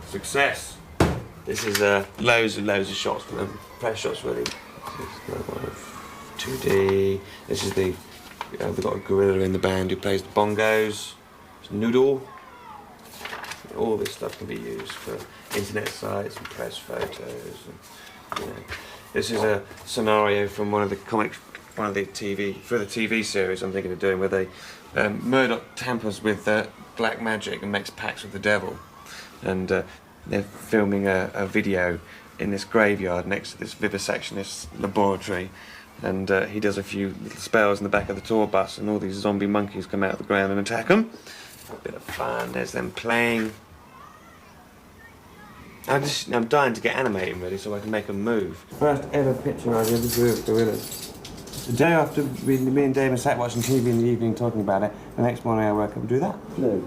Success. This is loads of shots, press shots really. 2D. This is the we've got a gorilla in the band who plays the bongos. It's Noodle. All this stuff can be used for internet sites and press photos. And, you know. This is a scenario from one of the TV series I'm thinking of doing, where they Murdoch tampers with black magic and makes pacts with the devil, and they're filming a video in this graveyard next to this vivisectionist's laboratory, and he does a few little spells in the back of the tour bus, and all these zombie monkeys come out of the ground and attack them. A bit of fun. There's them playing. I'm dying to get animating ready so I can make them move. First ever picture I ever drew of Gorillaz. The day after me and David sat watching TV in the evening talking about it, the next morning I woke up and do that. No.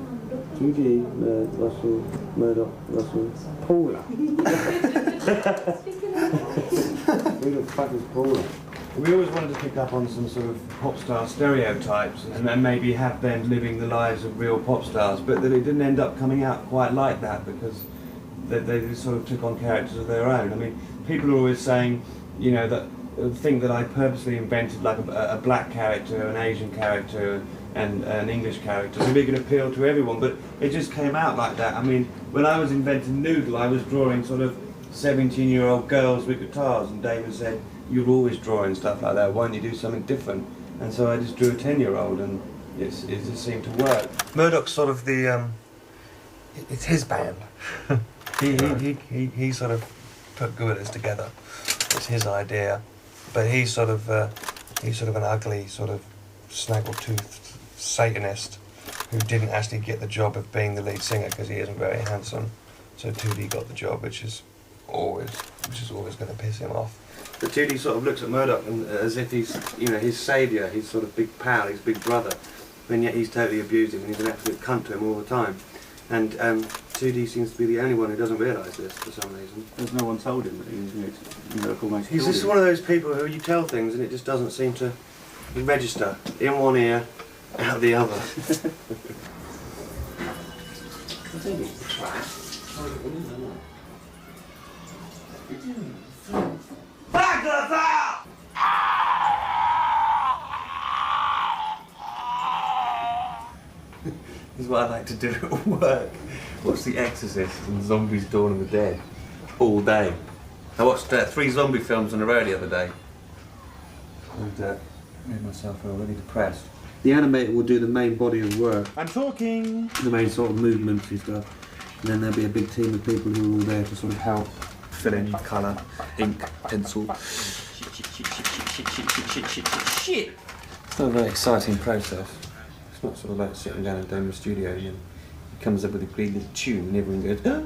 Judy, Russell, Murdoch, Russell, Paula. Who the fuck is Paula? We always wanted to pick up on some sort of pop star stereotypes and then maybe have them living the lives of real pop stars, but that it didn't end up coming out quite like that because they sort of took on characters of their own. I mean, people are always saying, you know, that think that I purposely invented like a black character, an Asian character, and an English character, so we could appeal to everyone, but it just came out like that. I mean, when I was inventing Noodle, I was drawing sort of 17-year-old girls with guitars, and David said, you're always drawing stuff like that, why don't you do something different? And so I just drew a 10-year-old, and it just seemed to work. Murdoch's sort of the, it's his band. he sort of put Gorillaz together. It's his idea, but he's sort of an ugly, sort of snaggle-toothed Satanist who didn't actually get the job of being the lead singer because he isn't very handsome. So 2D got the job, which is always going to piss him off. But 2D sort of looks at Murdoch as if he's, you know, his saviour, his sort of big pal, his big brother, and yet he's totally abused him and he's an absolute cunt to him all the time. And 2D seems to be the only one who doesn't realise this for some reason. There's no one told him that Murdoch almost He's just one of those people who you tell things and it just doesn't seem to register in one ear, out the other. Back to the top! This is what I like to do at work. Watch The Exorcist and Zombies Dawn of the Dead all day. I watched 3 zombie films in a row the other day and made myself already depressed. The animator will do the main body of work. I'm talking! The main sort of movements and stuff. And then there'll be a big team of people who are all there to sort of help. Fill in colour, ink, pencil. Shit! It's not a very exciting process. It's not sort of like sitting down in the studio and he comes up with a great little tune and everyone goes, oh!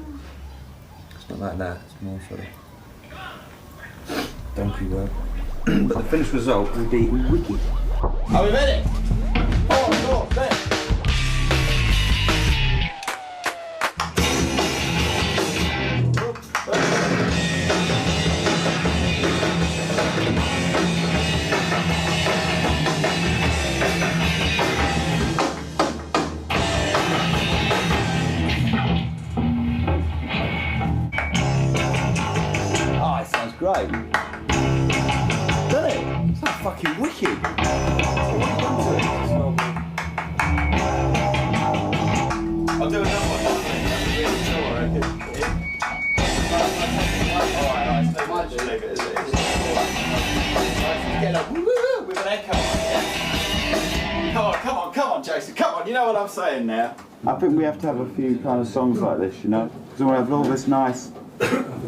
It's not like that, it's more sort of donkey work. But the finished result will be wicked. Are we ready? 4, 4, 6. Great. Doesn't it? It's like fucking wicked. I'll do another one. Alright, leave it as it is. Get up with an echo on, yeah? Come on, Jason, come on, you know what I'm saying now. I think we have to have a few kind of songs like this, you know? Because we have all this nice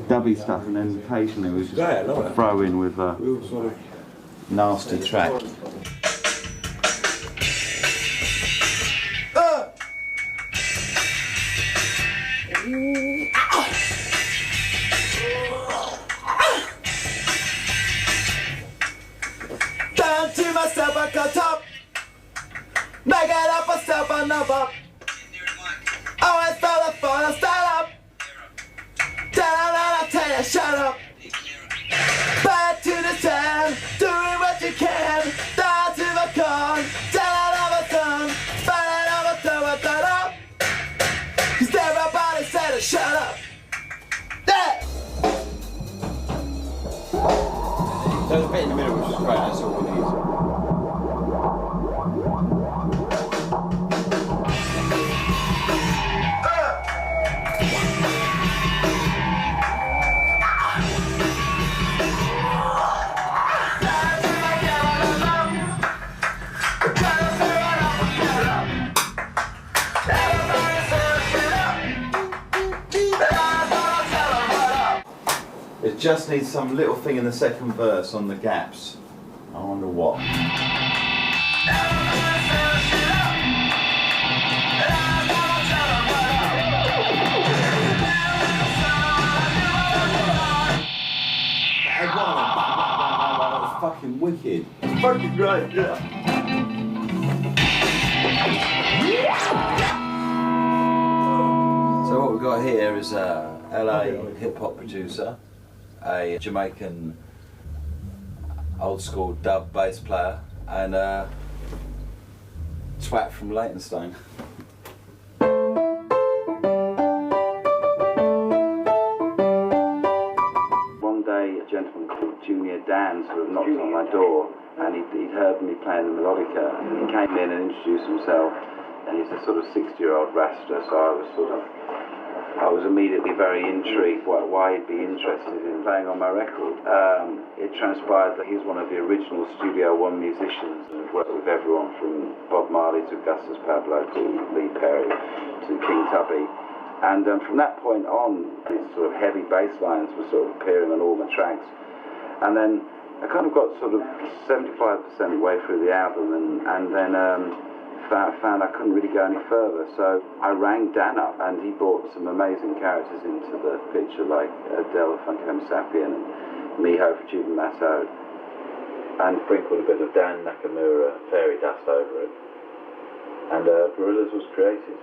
dubby stuff and then occasionally we just throw in with a sort of nasty track. Down to myself, I got top. Make it up myself, I know up. Always fell upon a start up. I tell you, shut up. Back to the town, doing what you can. Down to the con, down on my tongue. Down on my tongue, up. 'Cause everybody said to shut up. Right, that's all we need. It just needs some little thing in the second verse on the gaps. I wonder what. That was fucking wicked. It's fucking great, yeah. So what we've got here is a LA hip-hop producer, a Jamaican old-school dub bass player, and a twat from Leytonstone. One day, a gentleman called Junior Dan sort of knocked on my door, and he'd heard me playing the melodica, and he came in and introduced himself, and he's a sort of 60-year-old rasta, so I was immediately very intrigued why he'd be interested in playing on my record. It transpired that he's one of the original Studio One musicians and worked with everyone from Bob Marley to Augustus Pablo to Lee Perry to King Tubby. And from that point on, these sort of heavy bass lines were sort of appearing on all my tracks. And then I kind of got sort of 75% way through the album and then found I couldn't really go any further, so I rang Dan up and he brought some amazing characters into the picture, like Del Funky Homo Sapien and Miho for Juven Mato, and sprinkled a bit of Dan Nakamura fairy dust over it, and Gorillaz was created.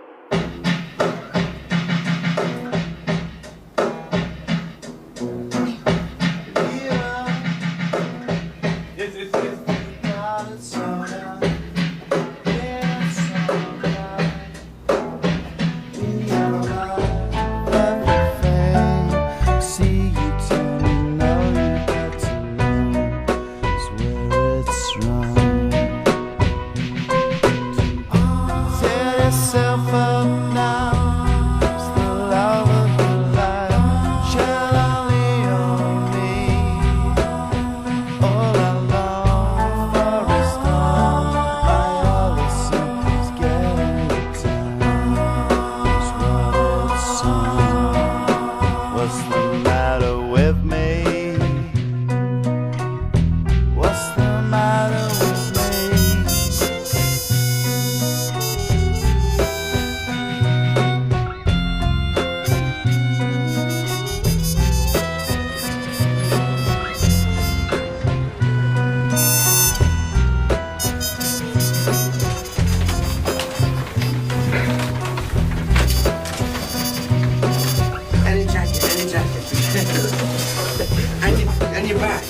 And your back.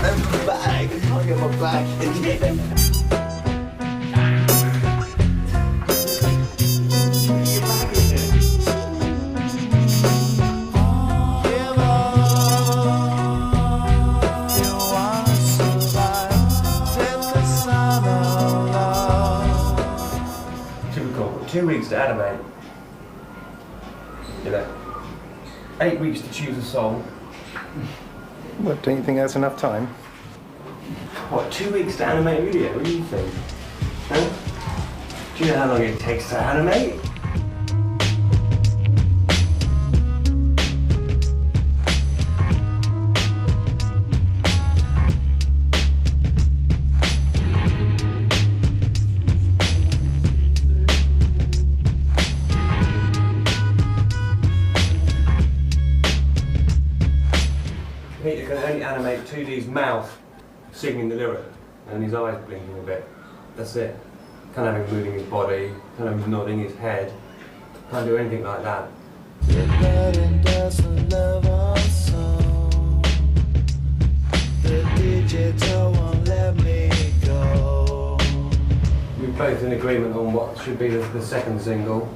And my bag. I'll get my back in here. Typical. 2 weeks to animate. You know. 8 weeks to choose a song. What, don't you think that's enough time? What, 2 weeks to animate a video? What do you think? Huh? Do you know how long it takes to animate? Peter can only animate 2D's mouth singing the lyric and his eyes blinking a bit. That's it. Can't have him moving his body, can't have him nodding his head. Can't do anything like that. We're both in agreement on what should be the second single,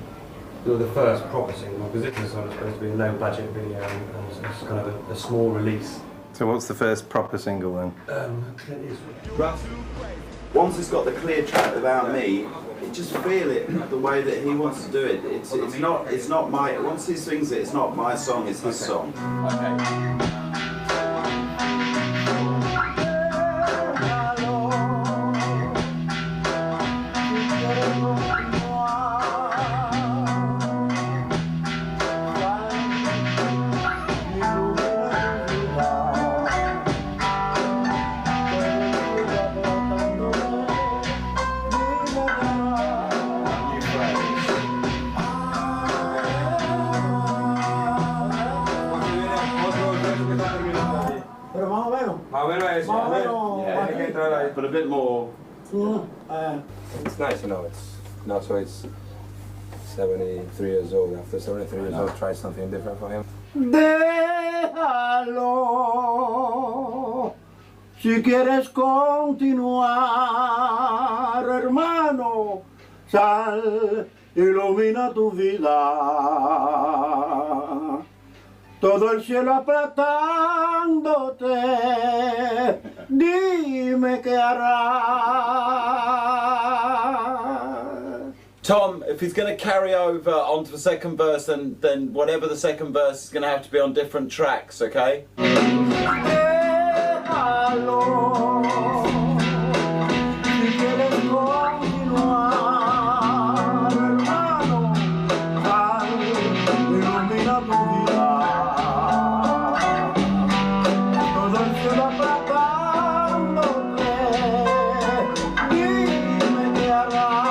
or the first proper single, because this is sort of supposed to be a low budget video and it's kind of a small release. So what's the first proper single then? Clint Eastwood. Rough. Once it's got the clear track without me, you just feel it the way that he wants to do it. It's not my. Once he sings it, it's not my song. It's his song. Okay. But a bit more. It's nice, you know. It's not so he's 73 years old. After 73 years old, try something different for him. Déjalo, si quieres continuar, hermano, sal, ilumina tu vida. Todo el cielo apretándote, dime qué harás. Tom, if he's going to carry over onto the second verse, then whatever the second verse is going to have to be on different tracks, okay? Déjalo, si quieres continuar, hermano, sal, ilumina tu vida. Todo el cielo apretándote, dime qué harás.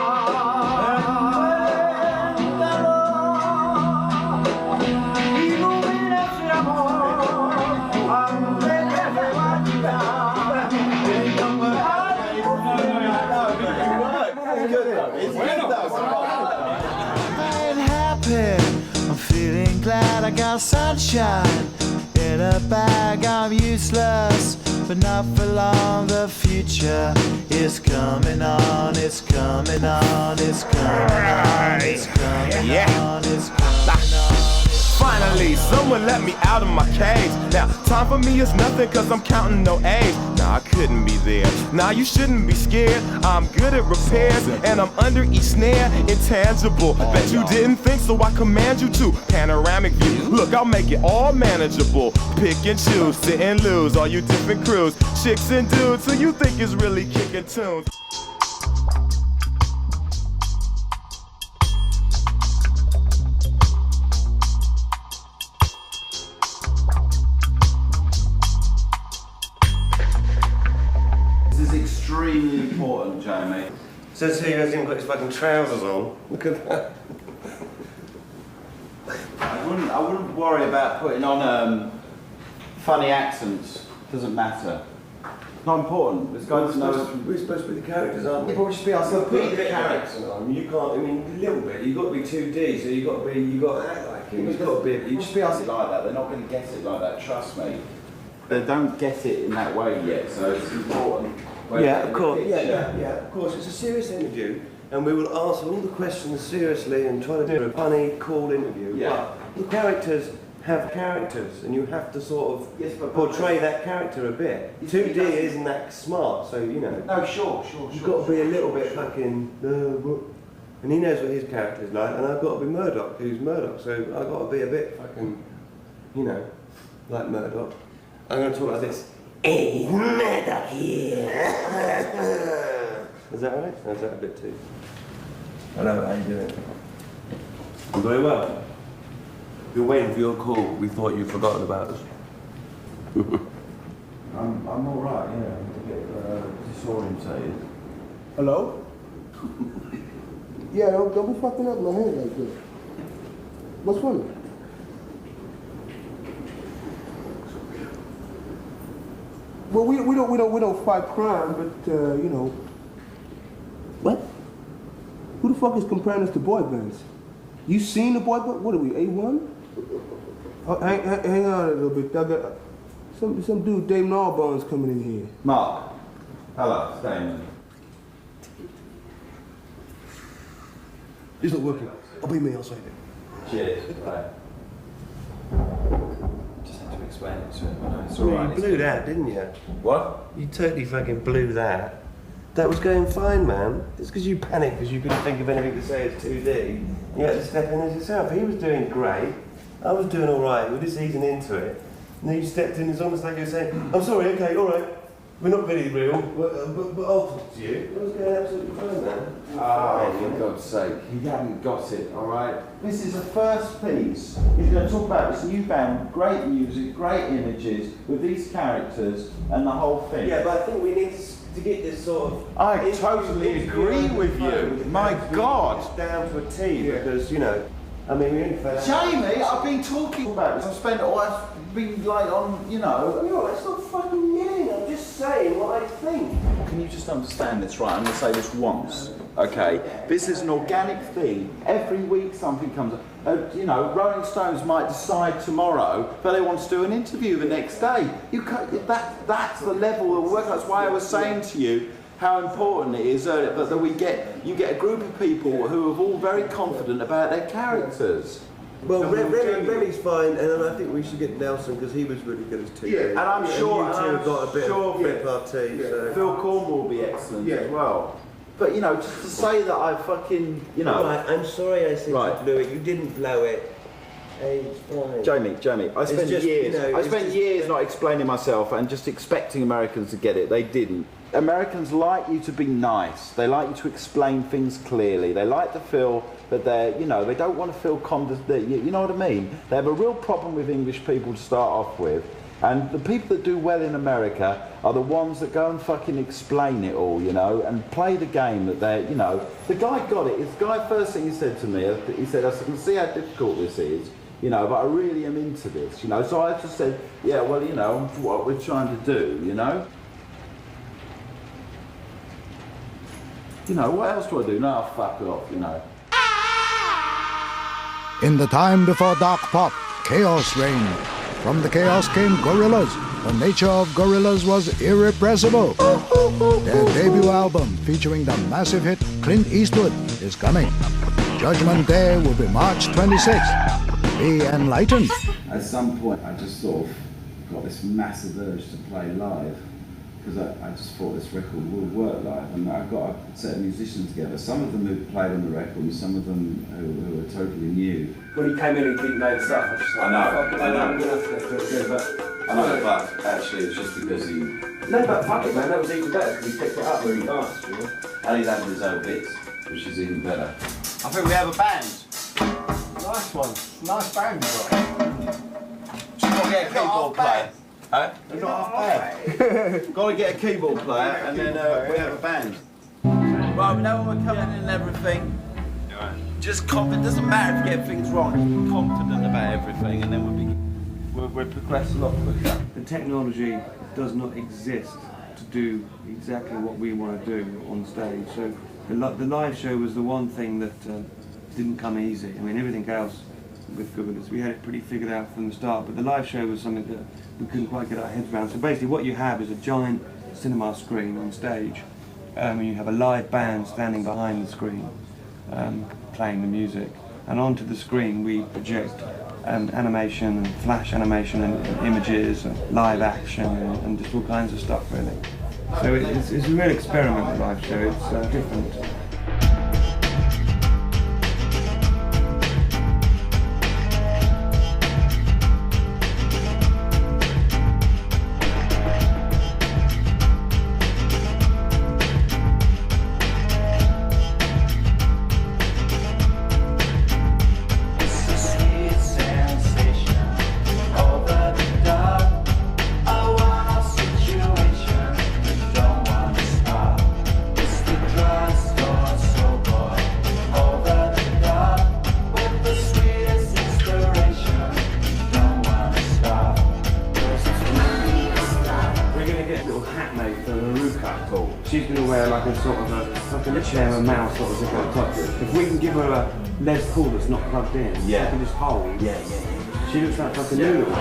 Ilumina ese amor, antes que se vaya. Bueno. Happy, I'm feeling glad I got sunshine in a bag. I'm useless, but not for long. The future is coming on, it's coming on, it's coming on, it's coming on, it's coming on. Finally, someone let me out of my cage. Now, time for me is nothing cause I'm counting no A's. Nah, I couldn't be there. Nah, you shouldn't be scared. I'm good at repairs and I'm under each snare. Intangible, bet you didn't think so I command you to. Panoramic view, look, I'll make it all manageable. Pick and choose, sit and lose, all you different crews. Chicks and dudes, who you think is really kicking tunes. This is extremely important, Jamie. Says he hasn't even got his fucking trousers on. Look at that. I wouldn't worry about putting on funny accents. Doesn't matter. Not important. This guy doesn't know. We're supposed to be the characters, aren't we? Yeah, but we should be ourselves. Put a Be the bit of character. accent on. You can't. I mean, a little bit. You've got to be 2D, so you've got to act like him. You've got to be. You just be us like that. They're not going to get it like that. Trust me. They don't get it in that way yet. So it's important. Yeah, of course. Yeah. Of course, it's a serious interview, and we will answer all the questions seriously and try to do a funny, cool interview. Yeah. But the characters have characters, and you have to sort of portray that character a bit. 2D isn't that smart, so you know. No, sure. You've got to be a little bit fucking. And he knows what his character's like, and I've got to be Murdoch, who's Murdoch, so I've got to be a bit fucking, you know, like Murdoch. I'm going to talk like this. Hey, Murdoch here. Is that right? Or is that a bit too? I know how you do it. You're very well. You're waiting for your call. We thought you'd forgotten about us. I'm all right. Yeah, I'm a bit disorientated. Hello? Yeah, don't be fucking up my head like this. What's funny? Well, we don't fight crime, but you know. What? Who the fuck is comparing us to boy bands? You seen the boy band? What are we, A1? Hang on a little bit. I got some dude, Dave Gnawbone's coming in here. Mark. Hello, it's Damon. It's not working. I'll be me, I'll say that. Cheers. Bye. Just had to explain it to him. I know it's Well, alright. you blew that, didn't you? What? You totally fucking blew that. That was going fine, man. It's because you panicked because you couldn't think of anything to say as 2D. You had to step in as yourself. He was doing great. I was doing all right. We were just easing into it. And then you stepped in. It's almost like you were saying, "I'm sorry. Okay, all right. We're not really real, but I'll talk to you." It was going absolutely fine, man. Oh, for God's sake, he hadn't got it, alright? This is the first piece. He's going to talk about this new band, great music, great images, with these characters and the whole thing. Yeah, but I think we need to get this sort of... I totally agree with you. My God. It's down to a T, because, you know, I mean, we only fell out. Jamie, I've been talking about this. I've spent all, I've been like on, you know. No, that's not fucking yelling. I'm just saying what I think. Can you just understand this right? I'm going to say this once, okay? This is an organic thing. Every week something comes up. You know, Rolling Stones might decide tomorrow that they want to do an interview the next day. You can't, that's the level of work. That's why I was saying to you how important it is that you get a group of people who are all very confident about their characters. Well, Remy's fine, and I think we should get Nelson because he was really good as TV. Yeah, and I'm sure you two have got a bit of repartee. So. Phil Cornwall will be excellent as well. But you know, just to say that I fucking, you know. Right, I'm sorry I said you blew it. You didn't blow it. Hey, it's fine. Jamie, I spent years. You know, I spent years not explaining myself and just expecting Americans to get it. They didn't. Americans like you to be nice. They like you to explain things clearly. They like to feel that they're, you know, they don't want to feel you know what I mean? They have a real problem with English people to start off with. And the people that do well in America are the ones that go and fucking explain it all, you know, and play the game that they're, you know. The guy got it. The guy, first thing he said to me, he said, I can see how difficult this is, you know, but I really am into this, you know. So I just said, yeah, well, you know, what we're trying to do, you know. You know, what else do I do? No, fuck off, you know. In the time before dark pop, chaos reigned. From the chaos came Gorillaz. The nature of Gorillaz was irrepressible. Their debut album, featuring the massive hit Clint Eastwood, is coming. Judgment Day will be March 26th. Be enlightened. At some point, I just sort of got this massive urge to play live, because I just thought this record would work live, and I got a set of musicians together, some of them who played on the record and some of them who were totally new. When he came in, he didn't know the stuff. I was just like, I know, but actually it's just because he... No, but fuck it, man, that was even better, because he picked it up really fast, you know? And he's having his own bits, which is even better. I think we have a band. Nice one. Nice band you got. Just got to get a keyboard player. Huh? You're not half bad. Got to get a keyboard player, and then we have a band. Right, we know when we're coming in and everything. Just confident. Doesn't matter if you get things wrong. Just be confident about everything, and then we'll progress a lot quicker. The technology does not exist to do exactly what we want to do on stage. So the live show was the one thing that didn't come easy. I mean, everything else with Gorillaz, we had it pretty figured out from the start, but the live show was something that we couldn't quite get our heads around. So basically what you have is a giant cinema screen on stage, and you have a live band standing behind the screen playing the music, and onto the screen we project animation and flash animation and images and live action and just all kinds of stuff really. So it's a real experiment, the live show. It's different. She's going to wear like a sort of a chair and mouse sort of zip on top. If we can give her a Les Paul that's not plugged in, she can just hold. She looks like fucking noodle.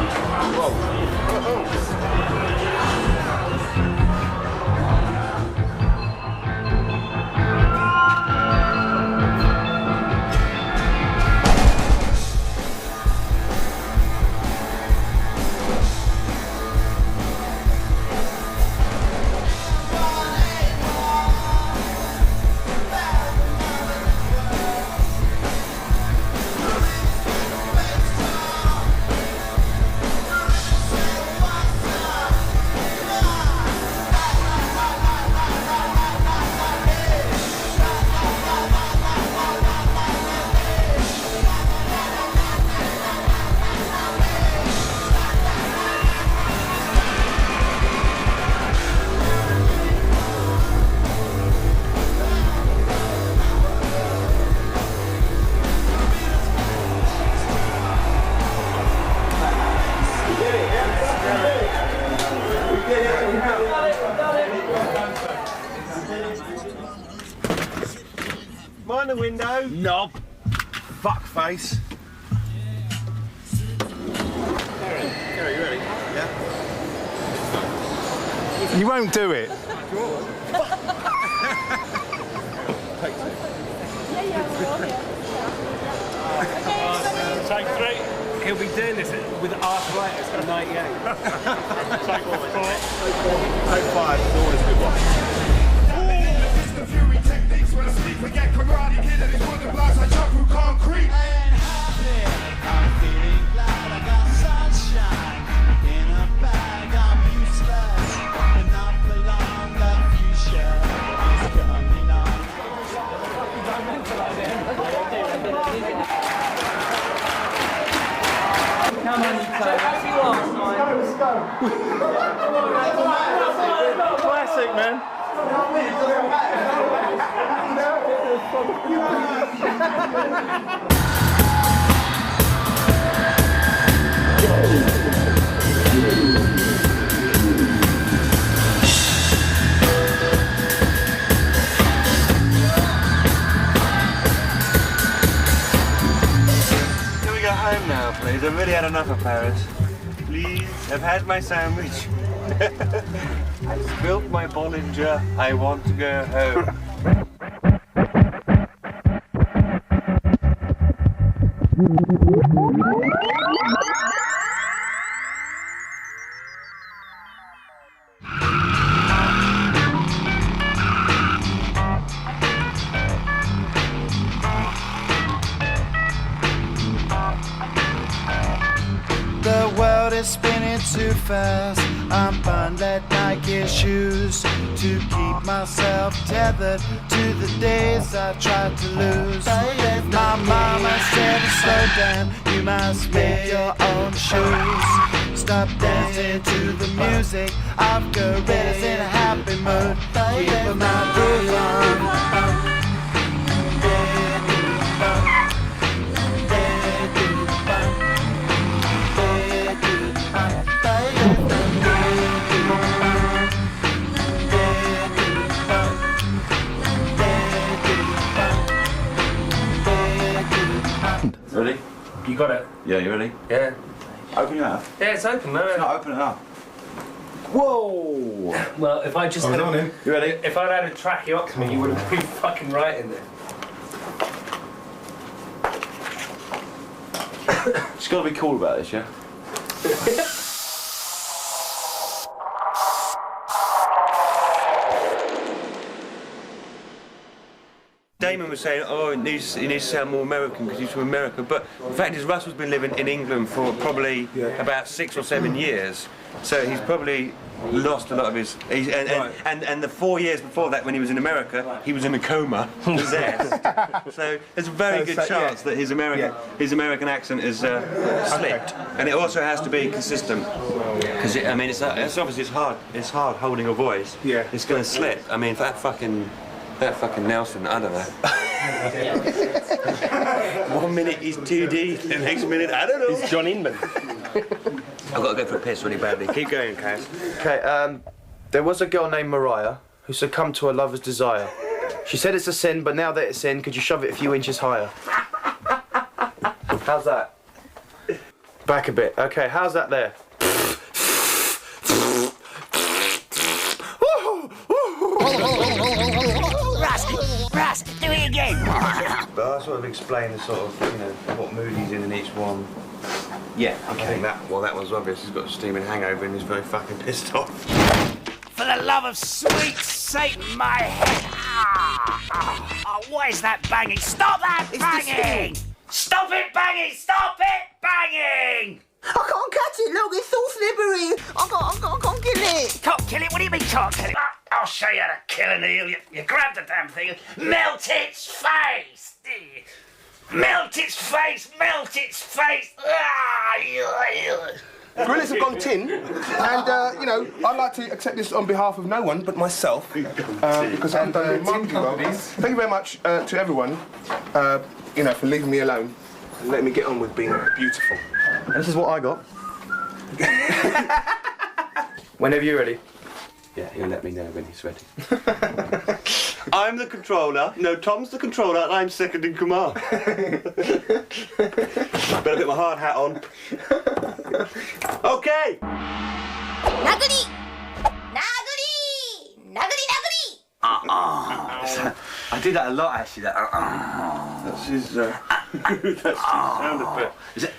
Mind the window. Knob. Fuckface. Gary, you ready? Yeah. You won't do it. Take 3. He'll be doing this with arthritis at 98. Take 4. Take 5. It's always a good one. Forget karate kid and his wooden blocks I jump through concrete. I'm feeling glad I got sunshine in a bag. I'm useless, but not for long. The future is coming on. Come on, you Let's go. Classic, man. Can we go home now, please? I've really had enough of Paris. Please, I've had my sandwich. I spilt my Bollinger. I want to go home. The world is spinning too fast. I'm bundled Nike shoes to keep myself tethered to the days I tried to lose. My mama said, slow down, you must make your own shoes. Stop dancing to the music of Gorillaz in a happy mood. Keep my groove on. Ready? You got it? Yeah, you ready? Yeah. Open your mouth. Yeah, it's open, man. It's not open enough. Whoa! Well, if I just had on him. You ready? if I'd had a tracheotomy, you would have been fucking right in there. Just gotta be cool about this, yeah? Damon was saying, oh, it needs to sound more American because he's from America. But the fact is, Russell's been living in England for probably about 6 or 7 years. So he's probably lost a lot of his... And the 4 years before that, when he was in America, he was in a coma, possessed. So there's a very good chance that his American accent is slipped. And it also has to be consistent. Because, I mean, it's obviously it's hard holding a voice. Yeah. It's going to slip. I mean, that fucking Nelson, I don't know. 1 minute he's 2D, the next minute, I don't know. It's John Inman. I've got to go for a piss really badly. Keep going, Kaz. Okay, there was a girl named Mariah who succumbed to her lover's desire. She said it's a sin, but now that it's in, could you shove it a few inches higher? How's that? Back a bit. Okay, how's that there? Russ, do it again. But I sort of explain the sort of, what mood he's in each one. Yeah, okay. I think that one's obvious. He's got a steaming hangover and he's very fucking pissed off. For the love of sweet Satan, my head. Oh, what is that banging? Stop that banging! Stop it banging! Stop it banging! I can't catch it, look, it's so slippery. I can't kill it. Can't kill it? What do you mean can't kill it? I'll show you how to kill an eel. You grab the damn thing and melt its face. Melt its face, melt its face. Gorillaz have gone tin, and I'd like to accept this on behalf of no one but myself, because I've done remarkably well. Thank you very much to everyone, for leaving me alone and letting me get on with being beautiful. And this is what I got. Whenever you're ready. Yeah, he'll let me know when he's ready. I'm the controller. No, Tom's the controller and I'm second in command. Better put my hard hat on. Okay. Naguri! I did that a lot actually. That's his sound effect. Is it?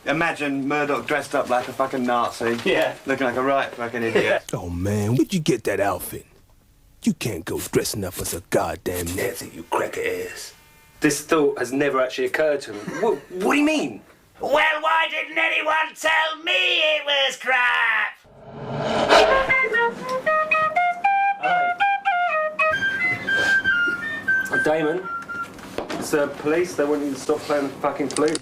Imagine Murdoch dressed up like a fucking Nazi. Yeah. Looking like a right fucking idiot. Oh man, where'd you get that outfit? You can't go dressing up as a goddamn Nazi, you cracker ass. This thought has never actually occurred to me. What do you mean? Well, why didn't anyone tell me it was crap? Damon, it's the police. They want you to stop playing the fucking flute.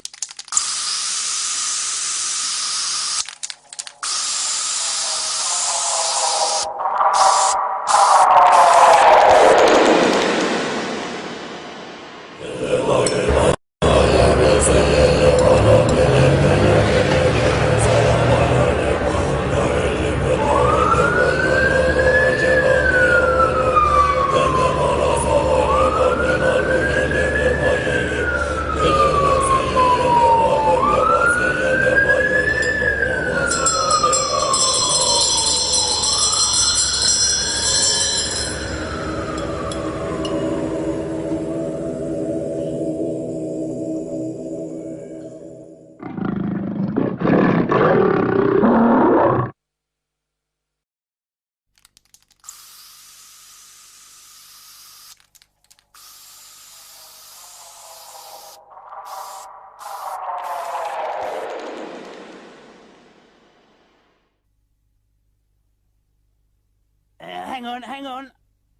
Hang on.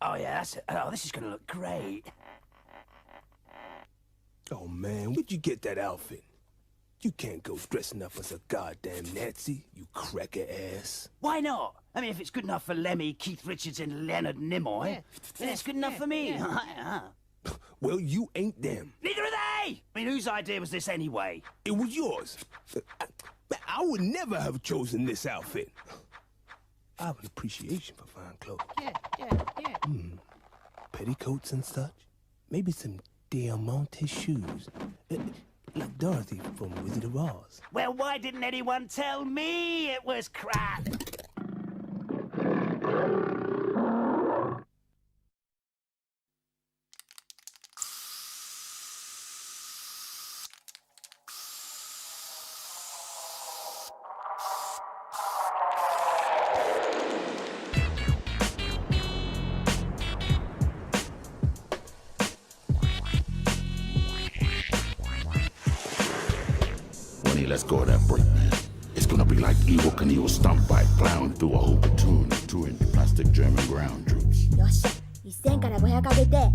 Oh, yeah, that's it. Oh, this is going to look great. Oh man, where'd you get that outfit? You can't go dressing up as a goddamn Nazi, you cracker ass. Why not? I mean, if it's good enough for Lemmy, Keith Richards, and Leonard Nimoy, then it's good enough for me. Well, you ain't them. Neither are they! I mean, whose idea was this anyway? It was yours. I would never have chosen this outfit. I have an appreciation for fine clothes. Yeah. Petticoats and such. Maybe some diamante shoes. Like Dorothy from Wizard of Oz. Well, why didn't anyone tell me it was crap? Let's go to that break, man. It's gonna be like Evel Knievel stomped by a clown through a hoop of tune, 2-inch plastic German ground troops. よっしゃ、1000から500上げて。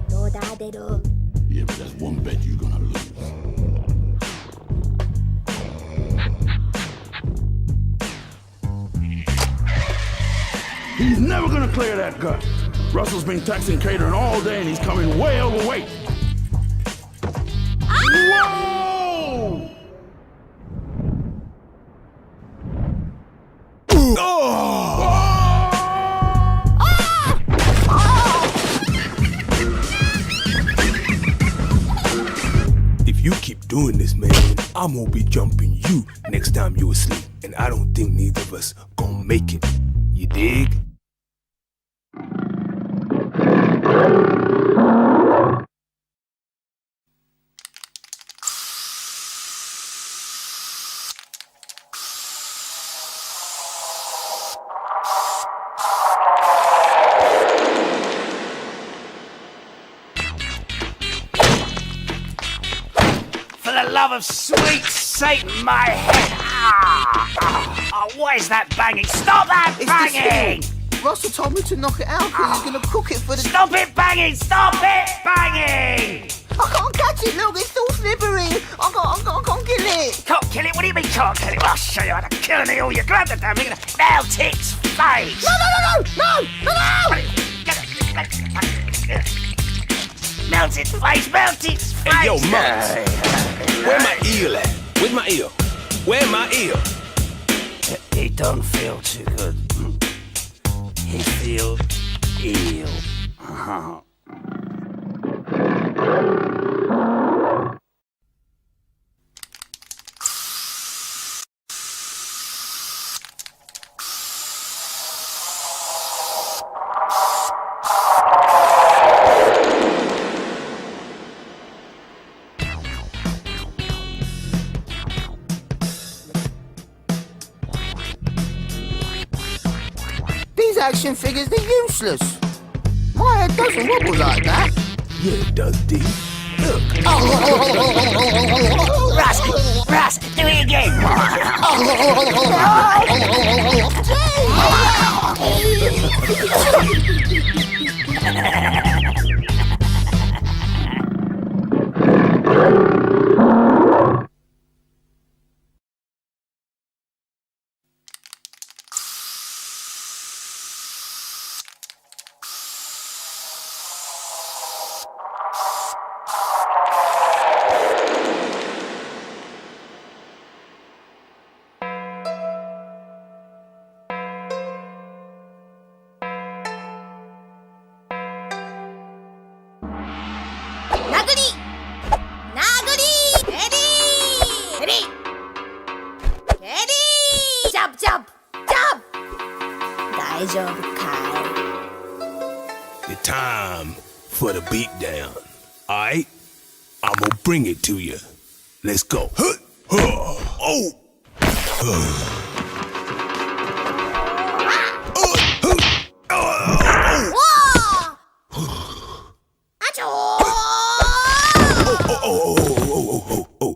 どうだ出る? Yeah, but that's one bet you're gonna lose. He's never gonna clear that gut. Russell's been taxing catering all day and he's coming way overweight. Whoa! If you keep doing this, man, I'm gonna be jumping you next time you're asleep. And I don't think neither of us gonna make it. You dig? Of sweet Satan, my head! What is that banging? Stop that banging! Russell told me to knock it out because he's going to cook it for the... Stop it banging! Stop it banging! I can't catch it, look, it's all slippery. I can't kill it. Can't kill it? What do you mean can't kill it? Well, I'll show you how to kill an eel. You grab the damn thing and melt its face! No! Melt its face! Melt its face! Hey, yo, Muggs, where my eel at? Where's my eel? Where my eel? It don't feel too good. he feel ill. These action figures, they're useless. My head doesn't wobble like that. Yeah, it does, D. Look. Russ, do it again. The time for the beatdown. Alright? I'm gonna bring it to you. Let's go. Oh!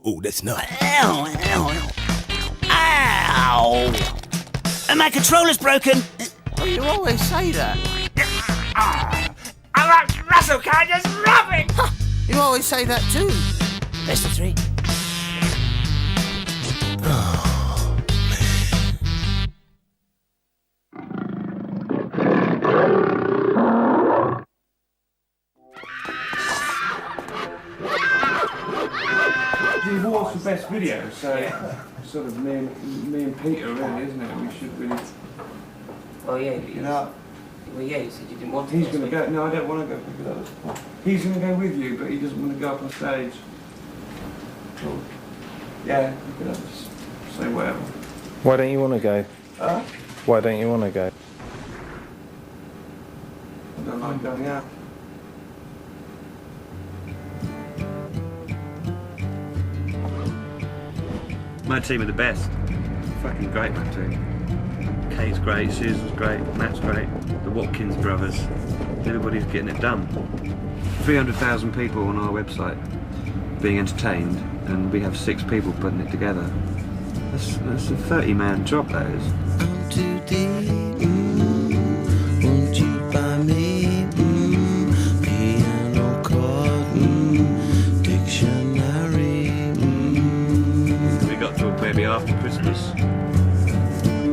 Oh, that's not. Ow! And my controller's broken. Oh, you always say that. Russell can't just rub it. You always say that too. Best of three. The awards for best video, so sort of me and Peter, really, isn't it? We should really. Oh yeah, you know. Well, yeah, you said you didn't want to. He's going to go. No, I don't want to go pick it up. He's going to go with you, but he doesn't want to go up on stage. Cool. Yeah, you could have just say whatever. Why don't you want to go? Huh? Why don't you want to go? I don't like going out. My team are the best. Fucking great, my team. Kate's great, Susan's great, Matt's great, the Watkins brothers. Everybody's getting it done. 300,000 people on our website being entertained, and we have 6 people putting it together. That's a 30-man job, that is. I'm too deep, won't you buy me, piano chord, dictionary, We got to maybe after Christmas,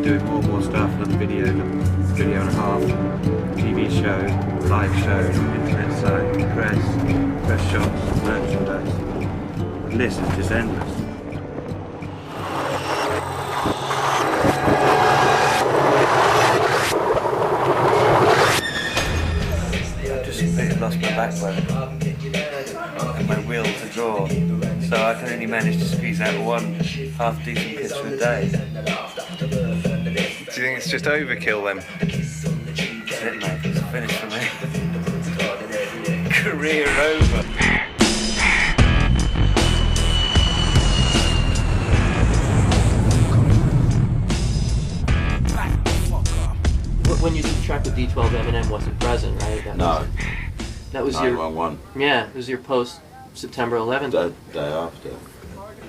doing more and more stuff, another video and a half, TV show, live show, internet site, press shots, merchandise. The list is just endless. I just completely lost my backbone and my will to draw, so I can only manage to squeeze out one half-decent picture a day. Do you think it's just overkill then? That's it, mate. It's finished for me. Career over. When you did the track with D12, Eminem wasn't present, right? That was your 911. Yeah, it was your post September 11th. The day after,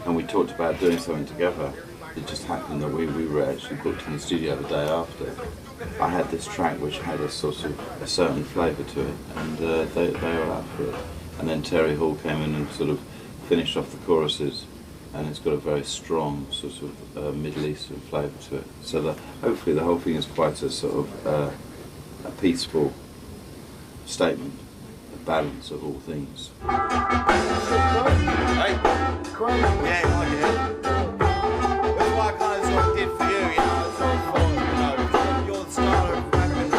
and we talked about doing something together. It just happened that we were actually booked in the studio the day after. I had this track which had a sort of a certain flavour to it, and they were up for it. And then Terry Hall came in and sort of finished off the choruses, and it's got a very strong sort of Middle Eastern flavour to it. So that hopefully the whole thing is quite a sort of a peaceful statement, a balance of all things. Hey, yeah, I get it. That's what I kind of sort of did for you, you know, I sort of thought, you know, you're the star of rapping,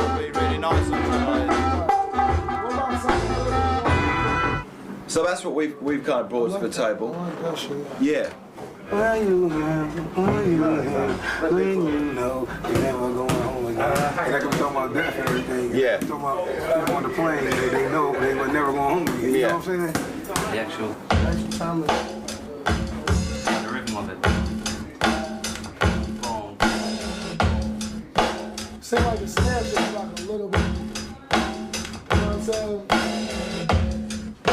that's what we've kind of brought to the table. Yeah. When you know you're never going home again. And I can be talking about death and everything. Yeah. Talking about people on the plane, they know they were never going home again. You know what I'm saying? The actual time. The rhythm of it. Seems like the snare should be like a little bit, you know what I'm saying? A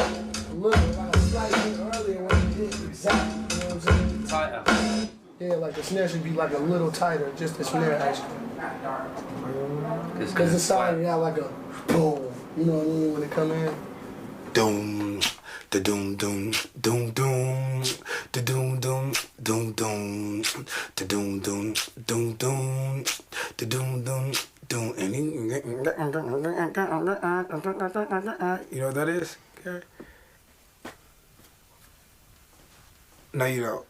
little, like a slight bit earlier when you hit exactly, you know what I'm saying? Tighter. Yeah, like the snare should be like a little tighter, just the snare actually. Because the side, you have like a boom, you know what I mean, when it come in. Doom, da doom doom, doom doom, da doom doom, doom doom, da doom doom, doom doom, da doom doom, doom. You know what that is, Gary? No, you don't.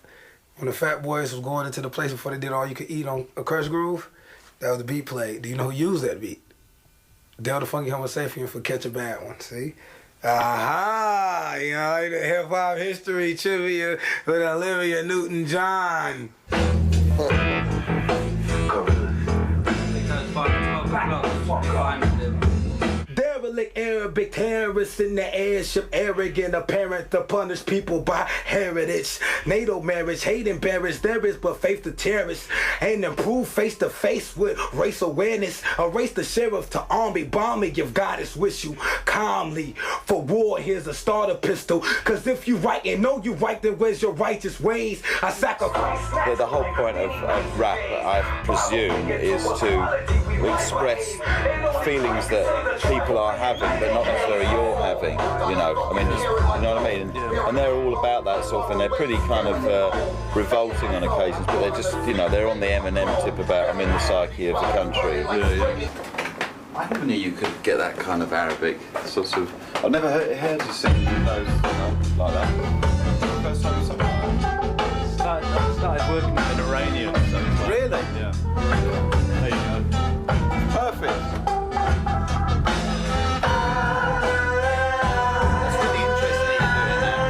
When the Fat Boys was going into the place before they did All You Could Eat on a Curse Groove, that was the beat played. Do you know who used that beat? Del the Funky Homo Sapien for Catch a Bad One, see? Aha! You know, the hip-hop history trivia with Olivia Newton-John. Derelict Arabic terrorists in the airship, arrogant, apparent to punish people by heritage. NATO marriage, hate embarrassed, there is but faith to cherish. And improve face to face with race awareness. Erase the sheriff to army, bomb me if goddess wish you calmly. For war, here's a starter pistol. Cause if you right and know you right, then where's your righteous ways? I sacrifice. The whole point of rap, I presume, is to express feelings that people are having, but not necessarily you're having. You know, I mean, you know what I mean? And they're all about that sort of thing. They're pretty kind of revolting on occasions, but they're just, you know, they're on the Eminem tip about I'm in the psyche of the country. I never knew you could get that kind of Arabic sort of. I've never heard you sing those like that. First time you sang like that. I started working with an Iranian. So like, really? Yeah. There you go. Perfect. That's really interesting that you're doing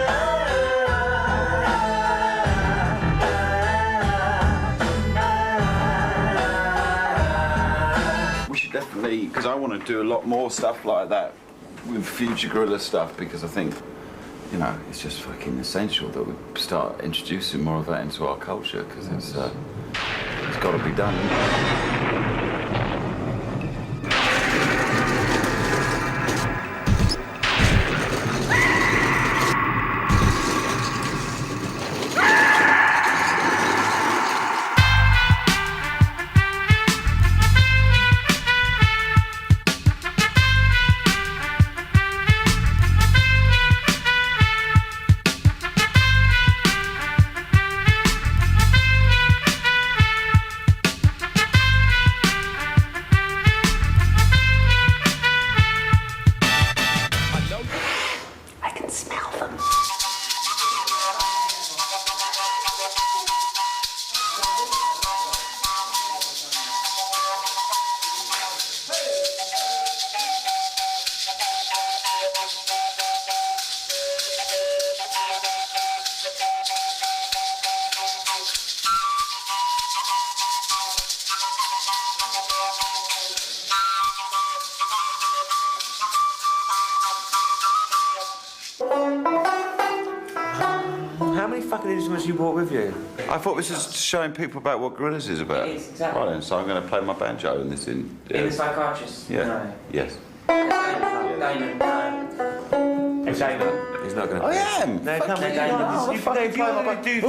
that. We should definitely, because I want to do a lot more stuff like that with future Gorillaz stuff, because I think, you know, it's just fucking essential that we start introducing more of that into our culture, because it's got to be done. How many fucking instruments you brought with you? I thought this was showing people about what Gorillaz is about. It is, exactly. Right then, so I'm going to play my banjo in this in the Psychiatrist? Yeah. No. Yes. Damon, no. He's not going to. I am. No, come on. Damon. If you want to do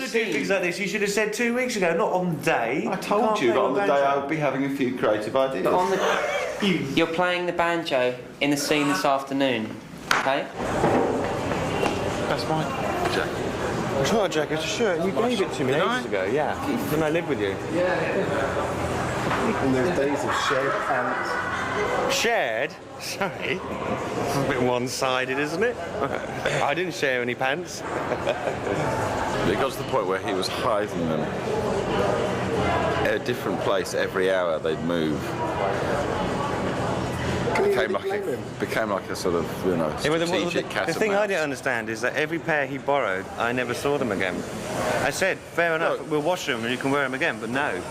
things like this, you should have said 2 weeks ago, not on the day. I told you that on the day I would be having a few creative ideas. But on the, you're playing the banjo in the scene this afternoon, okay? That's my jacket. It's not a jacket, it's a shirt. You gave it to me ages ago, yeah. When I lived with you. Yeah. In those days of shared pants. Shared? Sorry. It's a bit one-sided, isn't it? I didn't share any pants. It got to the point where he was hiding them at a different place every hour they'd move. became like a sort of, strategic cat. The thing I didn't understand is that every pair he borrowed, I never saw them again. I said, fair enough, we'll wash them and you can wear them again, but no.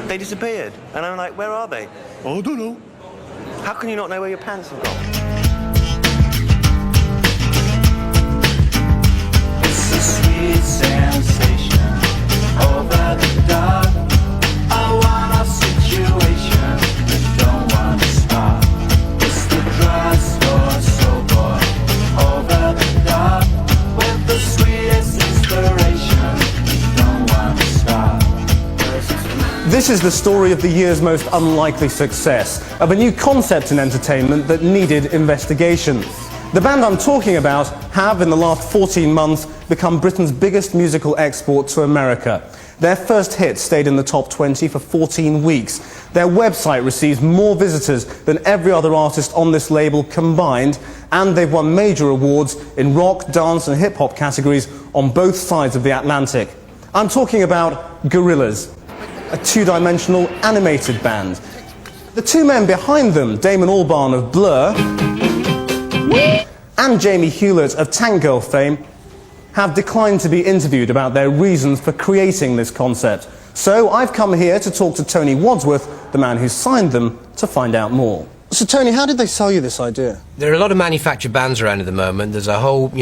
They disappeared. And I'm like, where are they? Oh, I don't know. How can you not know where your pants have gone? It's a sweet sensation over the dark. I want a situation that don't want to stop. It's the drugstore sober over the dark with the sweetest inspiration. Don't want to stop. This is the story of the year's most unlikely success, of a new concept in entertainment that needed investigation. The band I'm talking about have, in the last 14 months, become Britain's biggest musical export to America. Their first hit stayed in the top 20 for 14 weeks. Their website receives more visitors than every other artist on this label combined, and they've won major awards in rock, dance and hip-hop categories on both sides of the Atlantic. I'm talking about Gorillaz, a two-dimensional animated band. The two men behind them, Damon Albarn of Blur and Jamie Hewlett of Tank Girl fame, have declined to be interviewed about their reasons for creating this concept. So I've come here to talk to Tony Wadsworth, the man who signed them, to find out more. So Tony, how did they sell you this idea? There are a lot of manufactured bands around at the moment. There's a whole,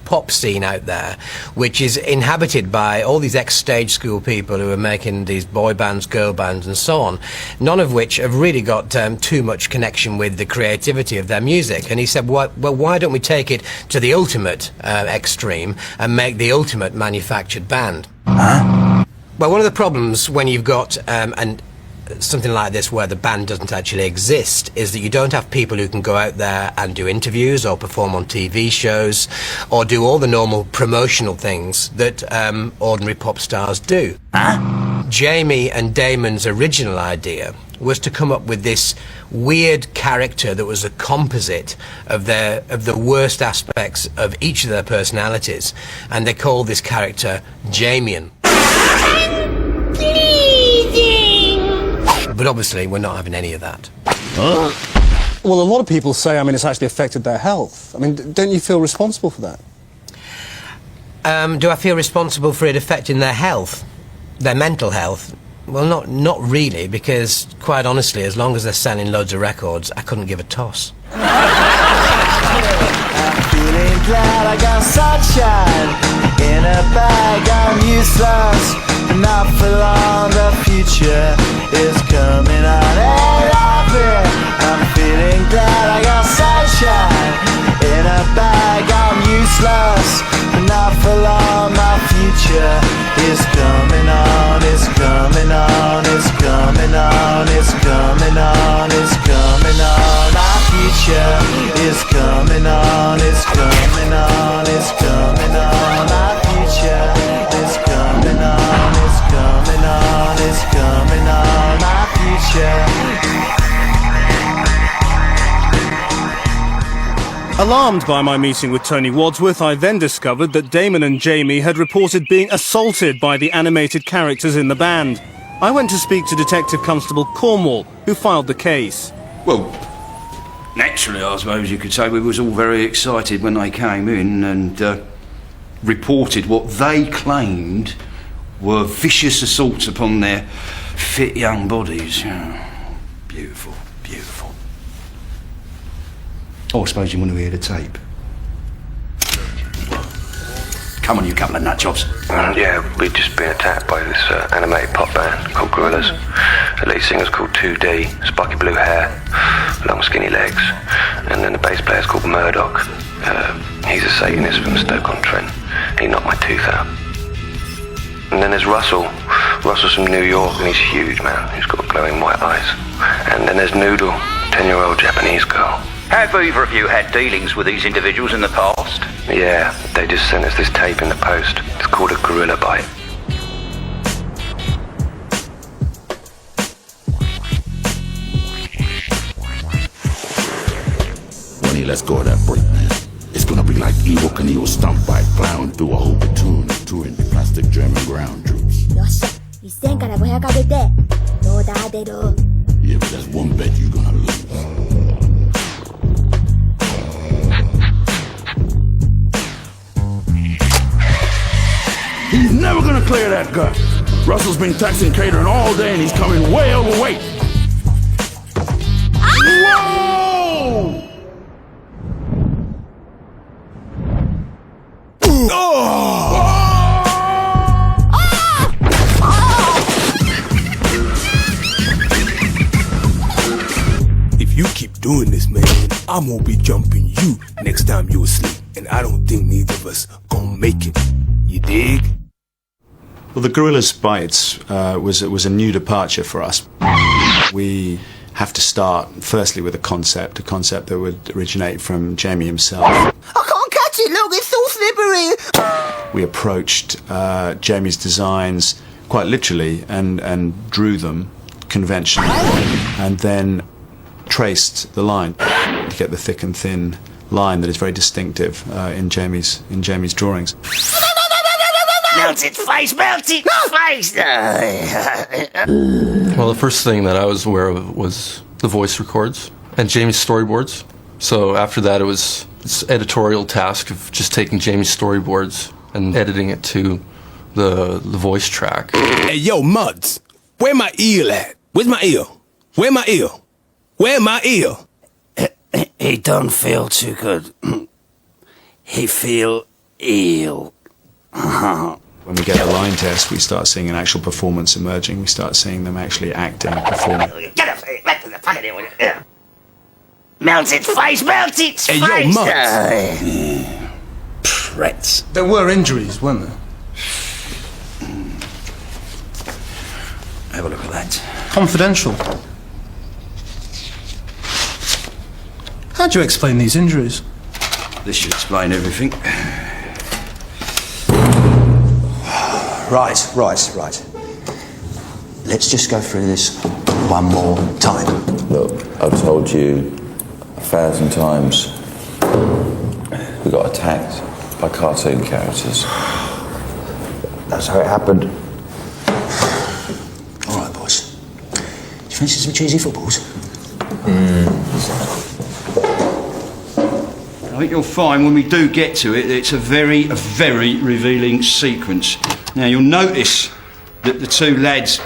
pop scene out there, which is inhabited by all these ex-stage school people who are making these boy bands, girl bands, and so on. None of which have really got too much connection with the creativity of their music. And he said, well, why don't we take it to the ultimate extreme and make the ultimate manufactured band? Huh? Well, one of the problems when you've got something like this where the band doesn't actually exist is that you don't have people who can go out there and do interviews or perform on TV shows or do all the normal promotional things that ordinary pop stars do. Huh? Jamie and Damon's original idea was to come up with this weird character that was a composite of the worst aspects of each of their personalities, and they called this character Jamian. But obviously, we're not having any of that. Huh? Well, a lot of people say, it's actually affected their health. Don't you feel responsible for that? Do I feel responsible for it affecting their health? Their mental health? Well, not really, because, quite honestly, as long as they're selling loads of records, I couldn't give a toss. I'm feeling glad I got sunshine in a bag. I'm useless, but not for long. The future is coming on. Hey, laughing. I'm feeling glad I got sunshine in a bag. I'm useless, but not for long. My future is coming on. It's coming on. It's coming on. It's coming on. It's coming on. My future is coming on. It's coming on. It's coming on. My future is coming on. It's coming on. It's coming on. My future. Alarmed by my meeting with Tony Wadsworth, I then discovered that Damon and Jamie had reported being assaulted by the animated characters in the band. I went to speak to Detective Constable Cornwall, who filed the case. Well, naturally, I suppose you could say we was all very excited when they came in and reported what they claimed were vicious assaults upon their fit young bodies. Beautiful, beautiful. Oh, I suppose you want to hear the tape. Come on, you couple of nutjobs. Yeah, we'd just been attacked by this animated pop band called Gorillaz. The lead singer's called 2D, spiky blue hair, long skinny legs, and then the bass player's called Murdoch. He's a Satanist from Stoke-on-Trent. He knocked my tooth out. And then there's Russell. Russell's from New York, and he's huge, man. He's got glowing white eyes. And then there's Noodle, 10-year-old Japanese girl. Have either of you had dealings with these individuals in the past? Yeah, they just sent us this tape in the post. It's called a gorilla bite. When he lets go of that Brit, man, it's gonna be like Evel Knievel stomped by a clown through a hoop of tune, touring the plastic German ground troops. よっしゃ、1000から500上げて、どうだ出る? Yeah, but that's one bet you're gonna lose. clear that gut. Russell's been texting catering all day and he's coming way overweight. Whoa! If you keep doing this, man, I'm gonna be jumping you next time you asleep. And I don't think neither of us gonna make it. You dig? Well, the Gorillaz Bites was a new departure for us. We have to start firstly with a concept that would originate from Jamie himself. I can't catch it, look, it's so slippery. We approached Jamie's designs quite literally and drew them conventionally, and then traced the line to get the thick and thin line that is very distinctive in Jamie's drawings. Melted face, melted face! Well, the first thing that I was aware of was the voice records and Jamie's storyboards. So after that, it was this editorial task of just taking Jamie's storyboards and editing it to the voice track. Hey, yo, Muds, where my eel at? Where's my eel? Where my eel? Where my eel? He don't feel too good. He feel ill. When we get a line test, we start seeing an actual performance emerging. We start seeing them actually acting, performing. Get up, back to the fucking here with it. Melted face, melted face! Hey, yo, Muds. Prets. There were injuries, weren't there? Have a look at that. Confidential. How do you explain these injuries? This should explain everything. Right. Let's just go through this one more time. Look, I've told you 1,000 times we got attacked by cartoon characters. That's how it happened. All right, boys. Do you fancy some cheesy footballs? I think you'll find when we do get to it, it's a very revealing sequence. Now, you'll notice that the two lads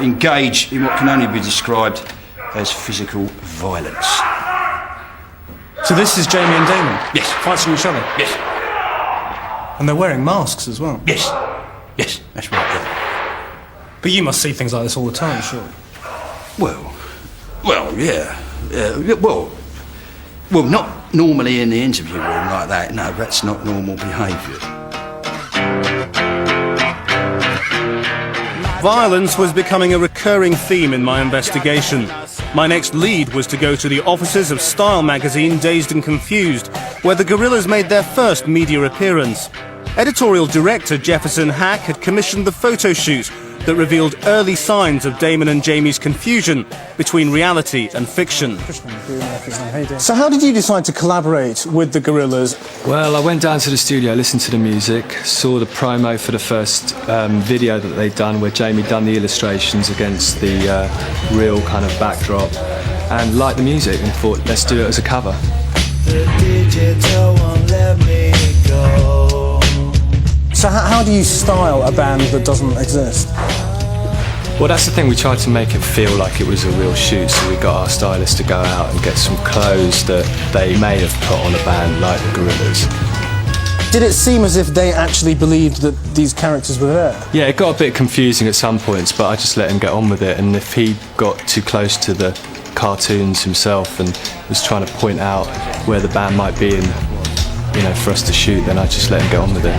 engage in what can only be described as physical violence. So this is Jamie and Damon? Yes. Fighting each other? Yes. And they're wearing masks as well? Yes, that's right, yeah. But you must see things like this all the time, sure. Well, yeah. Well, not normally in the interview room like that. No, that's not normal behaviour. Violence was becoming a recurring theme in my investigation. My next lead was to go to the offices of style magazine Dazed and Confused, where the Gorillaz made their first media appearance. Editorial director Jefferson Hack had commissioned the photo shoot that revealed early signs of Damon and Jamie's confusion between reality and fiction. So how did you decide to collaborate with the Gorillaz? Well, I went down to the studio, listened to the music, saw the promo for the first video that they'd done where Jamie done the illustrations against the real kind of backdrop, and liked the music and thought, let's do it as a cover. The digital won't let me go. So how do you style a band that doesn't exist? Well, that's the thing, we tried to make it feel like it was a real shoot, so we got our stylist to go out and get some clothes that they may have put on a band like the Gorillaz. Did it seem as if they actually believed that these characters were there? Yeah, it got a bit confusing at some points, but I just let him get on with it, and if he got too close to the cartoons himself and was trying to point out where the band might be and, you know, for us to shoot, then I just let him get on with it.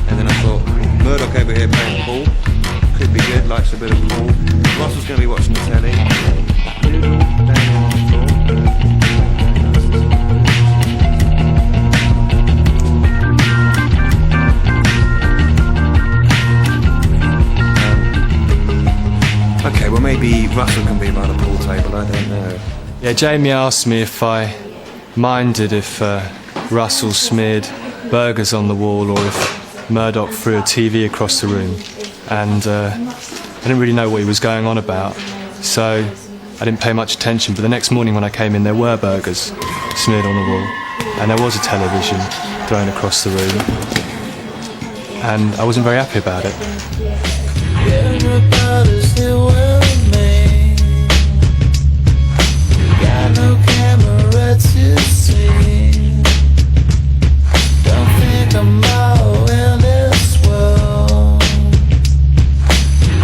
And then I thought, Murdoch over here playing ball, could be good, likes a bit of ball. Russell's going to be watching the telly. Doodle, down on the floor. Okay, well maybe Russell can be by the pool table, I don't know. Yeah, Jamie asked me if I minded if Russell smeared burgers on the wall or if Murdoch threw a TV across the room, and I didn't really know what he was going on about, so I didn't pay much attention. But the next morning when I came in, there were burgers smeared on the wall, and there was a television thrown across the room. and I wasn't very happy about it. Everybody's here with me. Got no camera to see. Don't think I'm all in this world.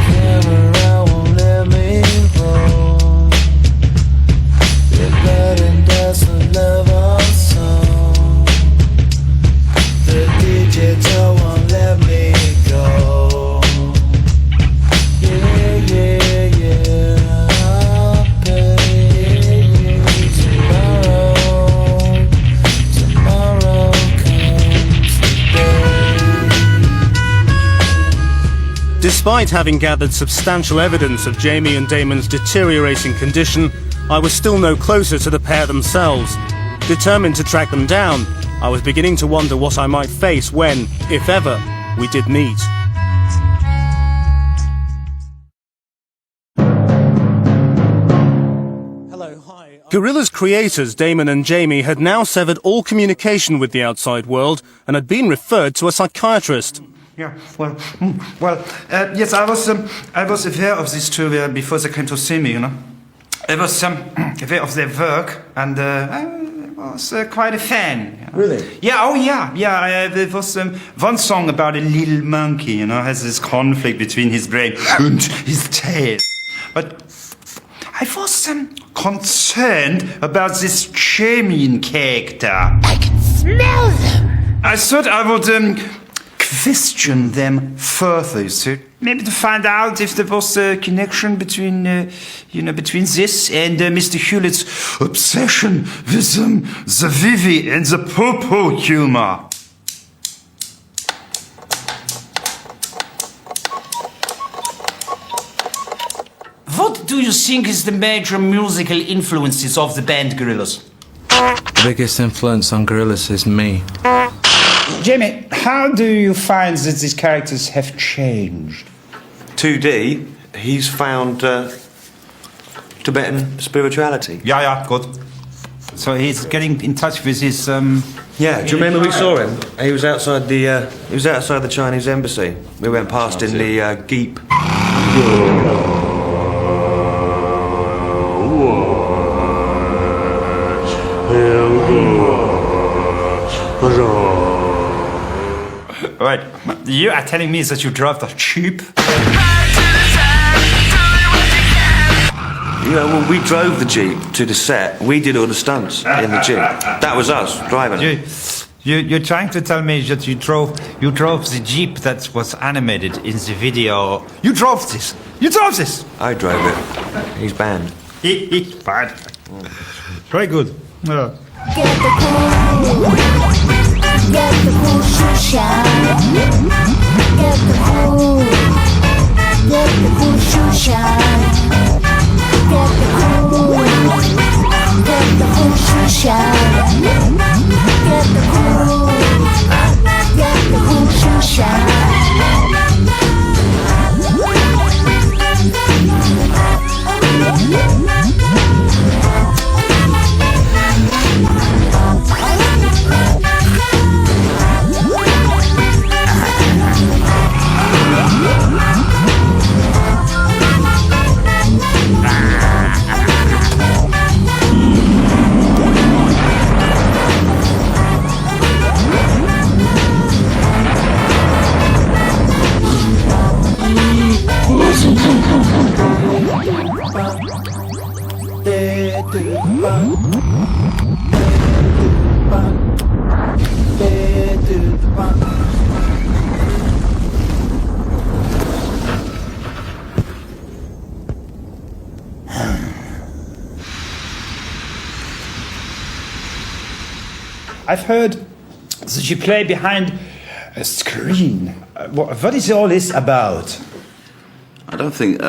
Camera won't let me roll. Your blood and doesn't love our song. The digital won't let me go. Yeah, yeah, yeah. I'll pay tomorrow. Tomorrow comes today. Despite having gathered substantial evidence of Jamie and Damon's deteriorating condition, I was still no closer to the pair themselves. Determined to track them down, I was beginning to wonder what I might face when, if ever, we did meet. Gorillaz creators Damon and Jamie had now severed all communication with the outside world and had been referred to a psychiatrist. Yeah, yes, I was aware of these two before they came to see me, you know. I was aware of their work, and I was quite a fan. You know? Really? Yeah, oh yeah. There was one song about a little monkey, you know, has this conflict between his brain and his tail. But I was concerned about this Jamie character. I can smell them. I thought I would question them further, so maybe to find out if there was a connection between, between this and Mr. Hewlett's obsession with the Vivi and the Popo humor. What do you think is the major musical influences of the band Gorillaz? The biggest influence on Gorillaz is me. Jamie, how do you find that these characters have changed? 2D, he's found Tibetan spirituality. Yeah, good. So he's getting in touch with his. Yeah, do you remember we saw him? He was outside the Chinese embassy. We went past in the Jeep. Right, you are telling me that you drove the Jeep? Yeah, well, we drove the Jeep to the set. We did all the stunts in the Jeep. That was us driving it. You're trying to tell me that you drove the Jeep that was animated in the video. You drove this. I drove it. He's banned. He's banned. Very good. Yeah. Get the cool shoe shine. Get the cool shoe shine. Get the cool shoe shine. Get the cool shoe shine. I've heard that you play behind a screen. What is all this about? I don't think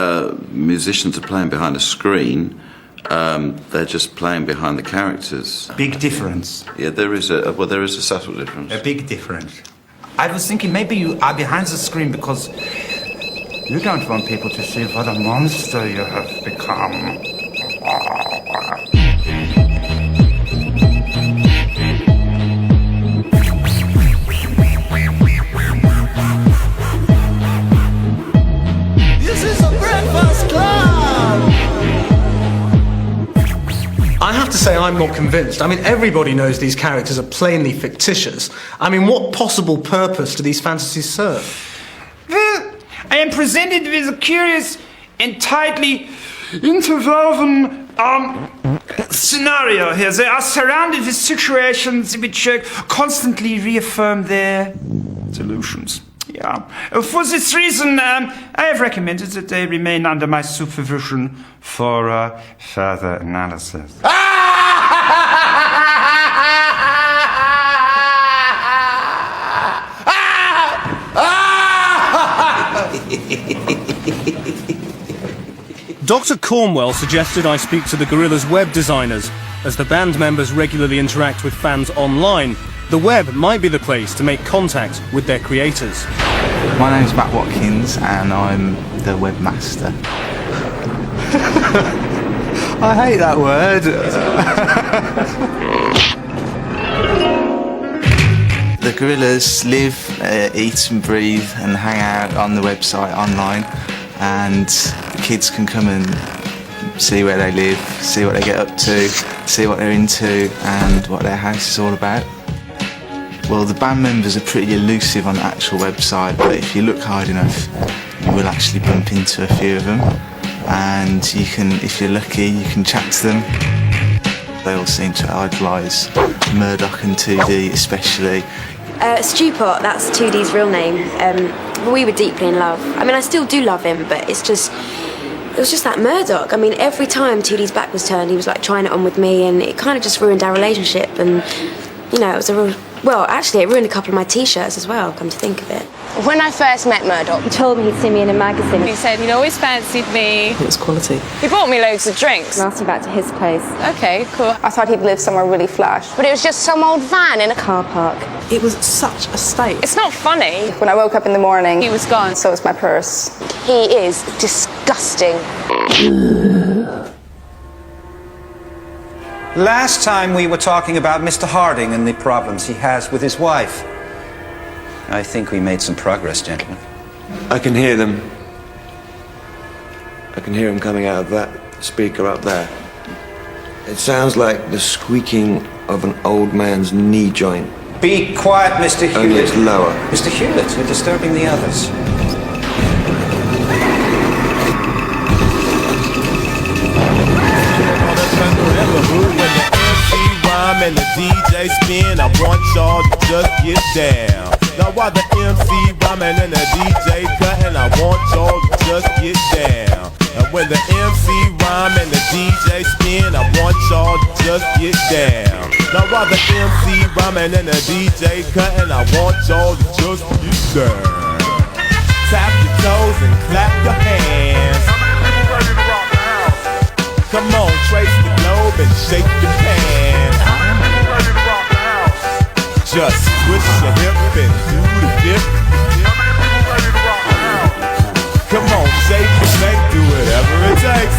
musicians are playing behind a screen. They're just playing behind the characters. Big difference. Yeah, there is a subtle difference. A big difference. I was thinking maybe you are behind the screen because you don't want people to see what a monster you have become. say I'm not convinced. I mean, everybody knows these characters are plainly fictitious. I mean, what possible purpose do these fantasies serve? Well, I am presented with a curious and tightly interwoven scenario here. They are surrounded with situations which constantly reaffirm their delusions. Yeah. For this reason, I have recommended that they remain under my supervision for further analysis. Dr. Cornwell suggested I speak to the Gorillaz web designers. As the band members regularly interact with fans online, the web might be the place to make contact with their creators. My name's Matt Watkins and I'm the webmaster. I hate that word. The Gorillaz live, eat and breathe and hang out on the website online, and the kids can come and see where they live, see what they get up to, see what they're into and what their house is all about. Well, the band members are pretty elusive on the actual website, but if you look hard enough, you will actually bump into a few of them, and you can, if you're lucky, you can chat to them. They all seem to idolise Murdoch and 2D especially. Stewpot, that's 2D's real name. We were deeply in love. I mean, I still do love him, but it was just that Murdoch. I mean, every time 2D's back was turned, he was like trying it on with me, and it kind of just ruined our relationship. And you know, it was a real. Well, actually, it ruined a couple of my T-shirts as well, come to think of it. When I first met Murdoch, he told me he'd see me in a magazine. He said he'd always fancied me. It was quality. He bought me loads of drinks. I asked him back to his place. Okay, cool. I thought he'd live somewhere really flash, but it was just some old van in a car park. It was such a state. It's not funny. When I woke up in the morning, he was gone. So was my purse. He is disgusting. Last time we were talking about Mr. Harding and the problems he has with his wife. I think we made some progress, gentlemen. I can hear them. I can hear them coming out of that speaker up there. It sounds like the squeaking of an old man's knee joint. Be quiet, Mr. Hewlett. Only it's lower. Mr. Hewlett, you're disturbing the others. And the DJ spin, I want y'all to just get down. Now while the MC rhyming and the DJ cutting, I want y'all to just get down. And when the MC rhyme and the DJ spin, I want y'all to just get down. Now while the MC rhyming and the DJ cutting, I want y'all to just get down. Tap your toes and clap your hands. Come on, trace the globe and shake your pants. Just twist your hip and do the dip. Come on, shake your thing, do whatever it takes.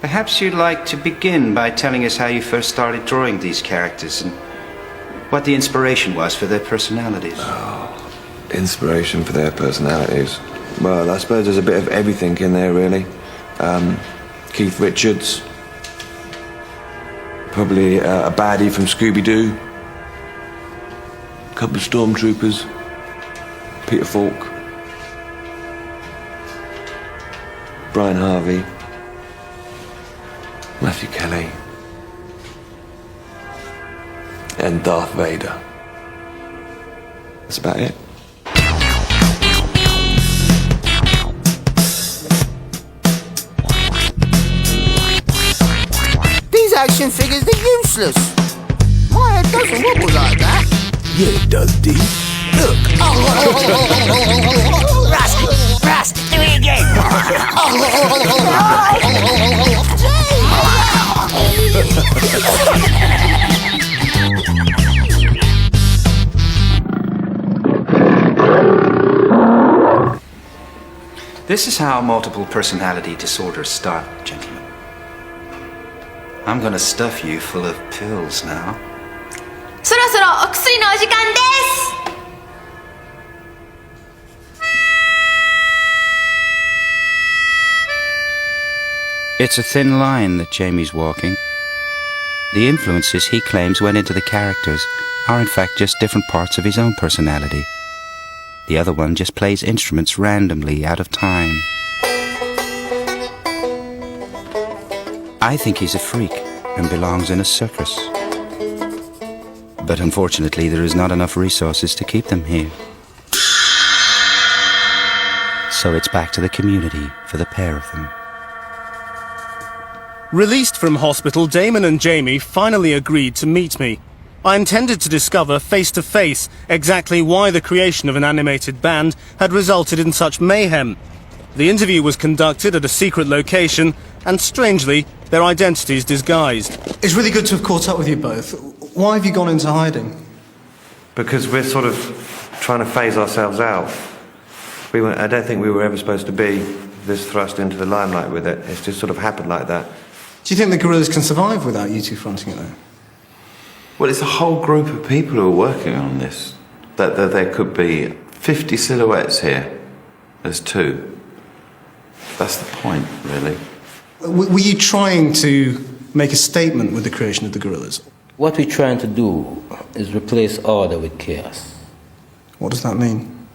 Perhaps you'd like to begin by telling us how you first started drawing these characters and what the inspiration was for their personalities. Oh, inspiration for their personalities. Well, I suppose there's a bit of everything in there, really. Keith Richards, probably a baddie from Scooby-Doo, a couple of stormtroopers, Peter Falk, Brian Harvey, Matthew Kelly, and Darth Vader. That's about it. These action figures, they're useless. My head doesn't wobble like that. Yeah, it does, D. Look. Russ, do it again. This is how multiple personality disorders start, gentlemen. I'm gonna stuff you full of pills now. そろそろお薬のお時間です。 It's a thin line that Jamie's walking. The influences he claims went into the characters are in fact just different parts of his own personality. The other one just plays instruments randomly out of time. I think he's a freak and belongs in a circus. But unfortunately, there is not enough resources to keep them here. So it's back to the community for the pair of them. Released from hospital, Damon and Jamie finally agreed to meet me. I intended to discover face-to-face exactly why the creation of an animated band had resulted in such mayhem. The interview was conducted at a secret location, and strangely, their identities disguised. It's really good to have caught up with you both. Why have you gone into hiding? Because we're sort of trying to phase ourselves out. I don't think we were ever supposed to be this thrust into the limelight with it. It's just sort of happened like that. Do you think the Gorillaz can survive without you two fronting it, though? Well, it's a whole group of people who are working on this. That there could be 50 silhouettes here. There's two. That's the point, really. Were you trying to make a statement with the creation of the Gorillaz? What we're trying to do is replace order with chaos. What does that mean?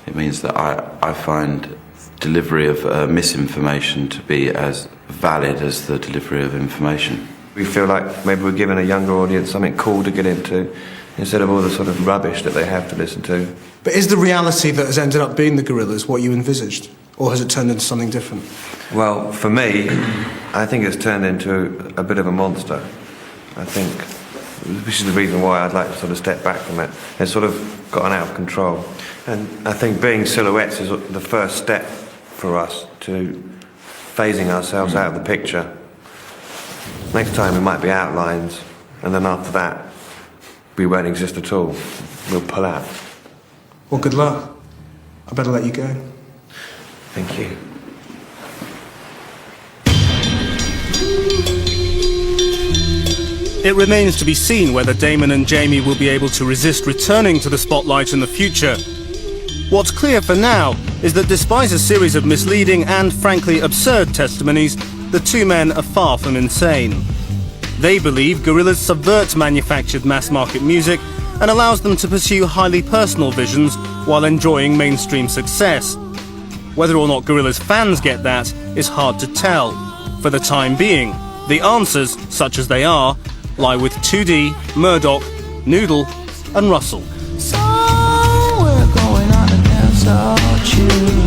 It means that I find delivery of misinformation to be as valid as the delivery of information. We feel like maybe we're giving a younger audience something cool to get into instead of all the sort of rubbish that they have to listen to. But is the reality that has ended up being the Gorillaz what you envisaged? Or has it turned into something different? Well, for me, I think it's turned into a bit of a monster. I think, which is the reason why I'd like to sort of step back from it. It's sort of gotten out of control. And I think being silhouettes is the first step for us to phasing ourselves out of the picture. Next time we might be outlines, and then after that, we won't exist at all. We'll pull out. Well, good luck. I better let you go. Thank you. It remains to be seen whether Damon and Jamie will be able to resist returning to the spotlight in the future. What's clear for now is that despite a series of misleading and frankly absurd testimonies, the two men are far from insane. They believe Gorillaz subverts manufactured mass-market music and allows them to pursue highly personal visions while enjoying mainstream success. Whether or not Gorillaz fans get that is hard to tell. For the time being, the answers, such as they are, lie with 2D, Murdoch, Noodle and Russell. So we're going on an insult you.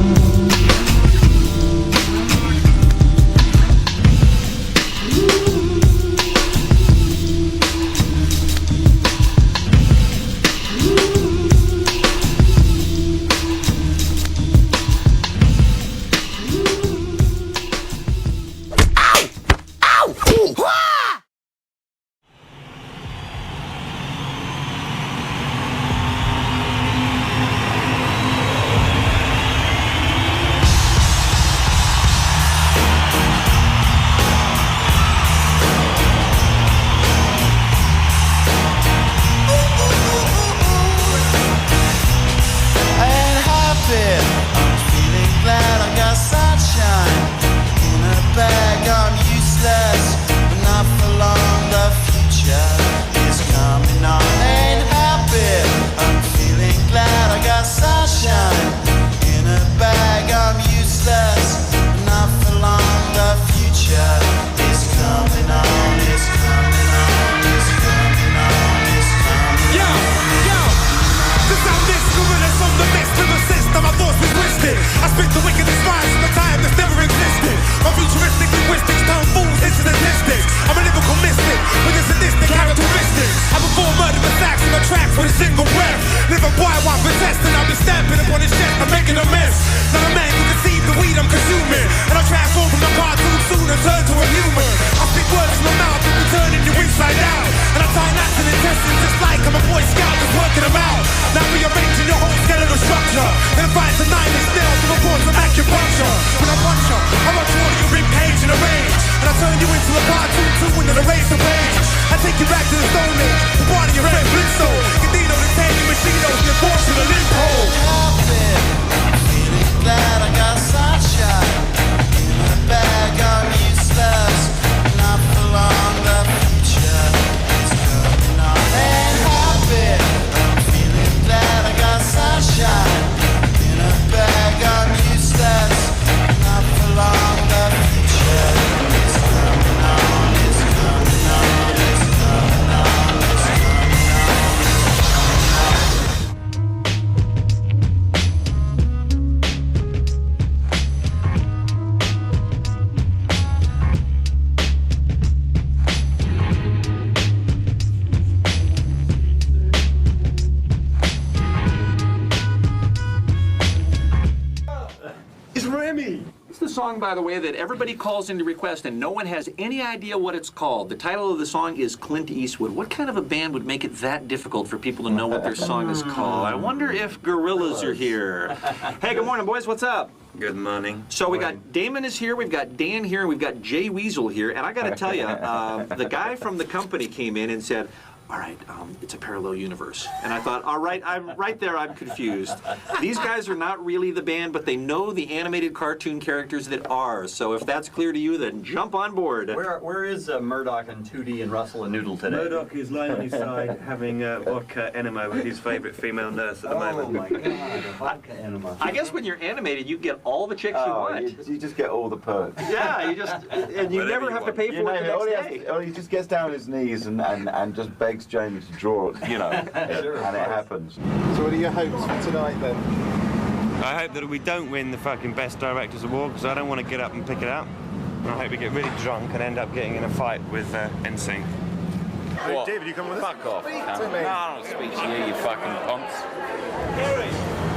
Turn to a human. I speak words from my mouth and return in your It's Remy! It's the song, by the way, that everybody calls in to request and no one has any idea what it's called. The title of the song is Clint Eastwood. What kind of a band would make it that difficult for people to know what their song is called? I wonder if Gorillaz are here. Hey, good morning, boys. What's up? Good morning. So we got Damon is here, we've got Dan here, and we've got Jay Weasel here. And I got to tell you, the guy from the company came in and said, all right, it's a parallel universe. And I thought, all right, I'm right there, I'm confused. These guys are not really the band, but they know the animated cartoon characters that are. So if that's clear to you, then jump on board. Where is Murdoch and Tootie and Russell and Noodle today? Murdoch is lying on his side having vodka enema with his favourite female nurse at the moment. Oh my God, a vodka enema. I guess when you're animated, you get all the chicks you want. You just get all the perks. Yeah, and you never have to pay for it the next day. He just gets down on his knees and just begs Jamie to draw it, you know, and it happens. So what are your hopes for tonight then? I hope that we don't win the fucking Best Directors Award because I don't want to get up and pick it up. I hope we get really drunk and end up getting in a fight with NSYNC. Hey, David, you come with us? Fuck off. Speak to me. No, I don't speak to you, you fucking punks.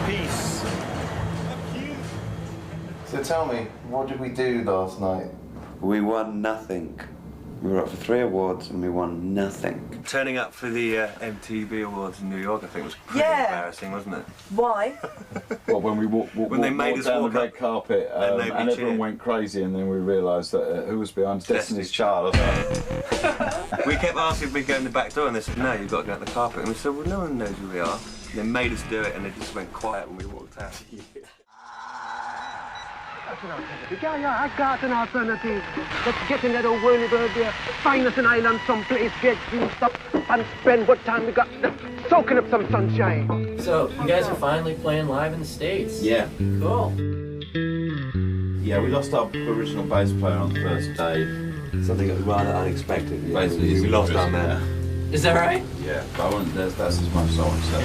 Peace. So tell me, what did we do last night? We won nothing. We were up for 3 awards and we won nothing. Turning up for the MTV Awards in New York, I think, was pretty embarrassing, wasn't it? Why? Well, when we walked When they made us down walk the red up carpet and nobody and everyone cheered. went crazy, and then we realised that who was behind Destiny's Child. We kept asking if we'd go in the back door and they said, no, you've got to go out the carpet. And we said, well, no one knows who we are. And they made us do it and they just went quiet when we walked out. Yeah, I got an alternative. Let's get in that old whirlybird there, find us an island someplace, get greased up, and spend what time we got soaking up some sunshine. So, you guys are finally playing live in the States? Yeah. Cool. Yeah, we lost our original bass player on the first day. Something rather unexpected. Yeah. Basically, we lost our man. Is that right? Yeah, but I wouldn't, that's as much as I want to say.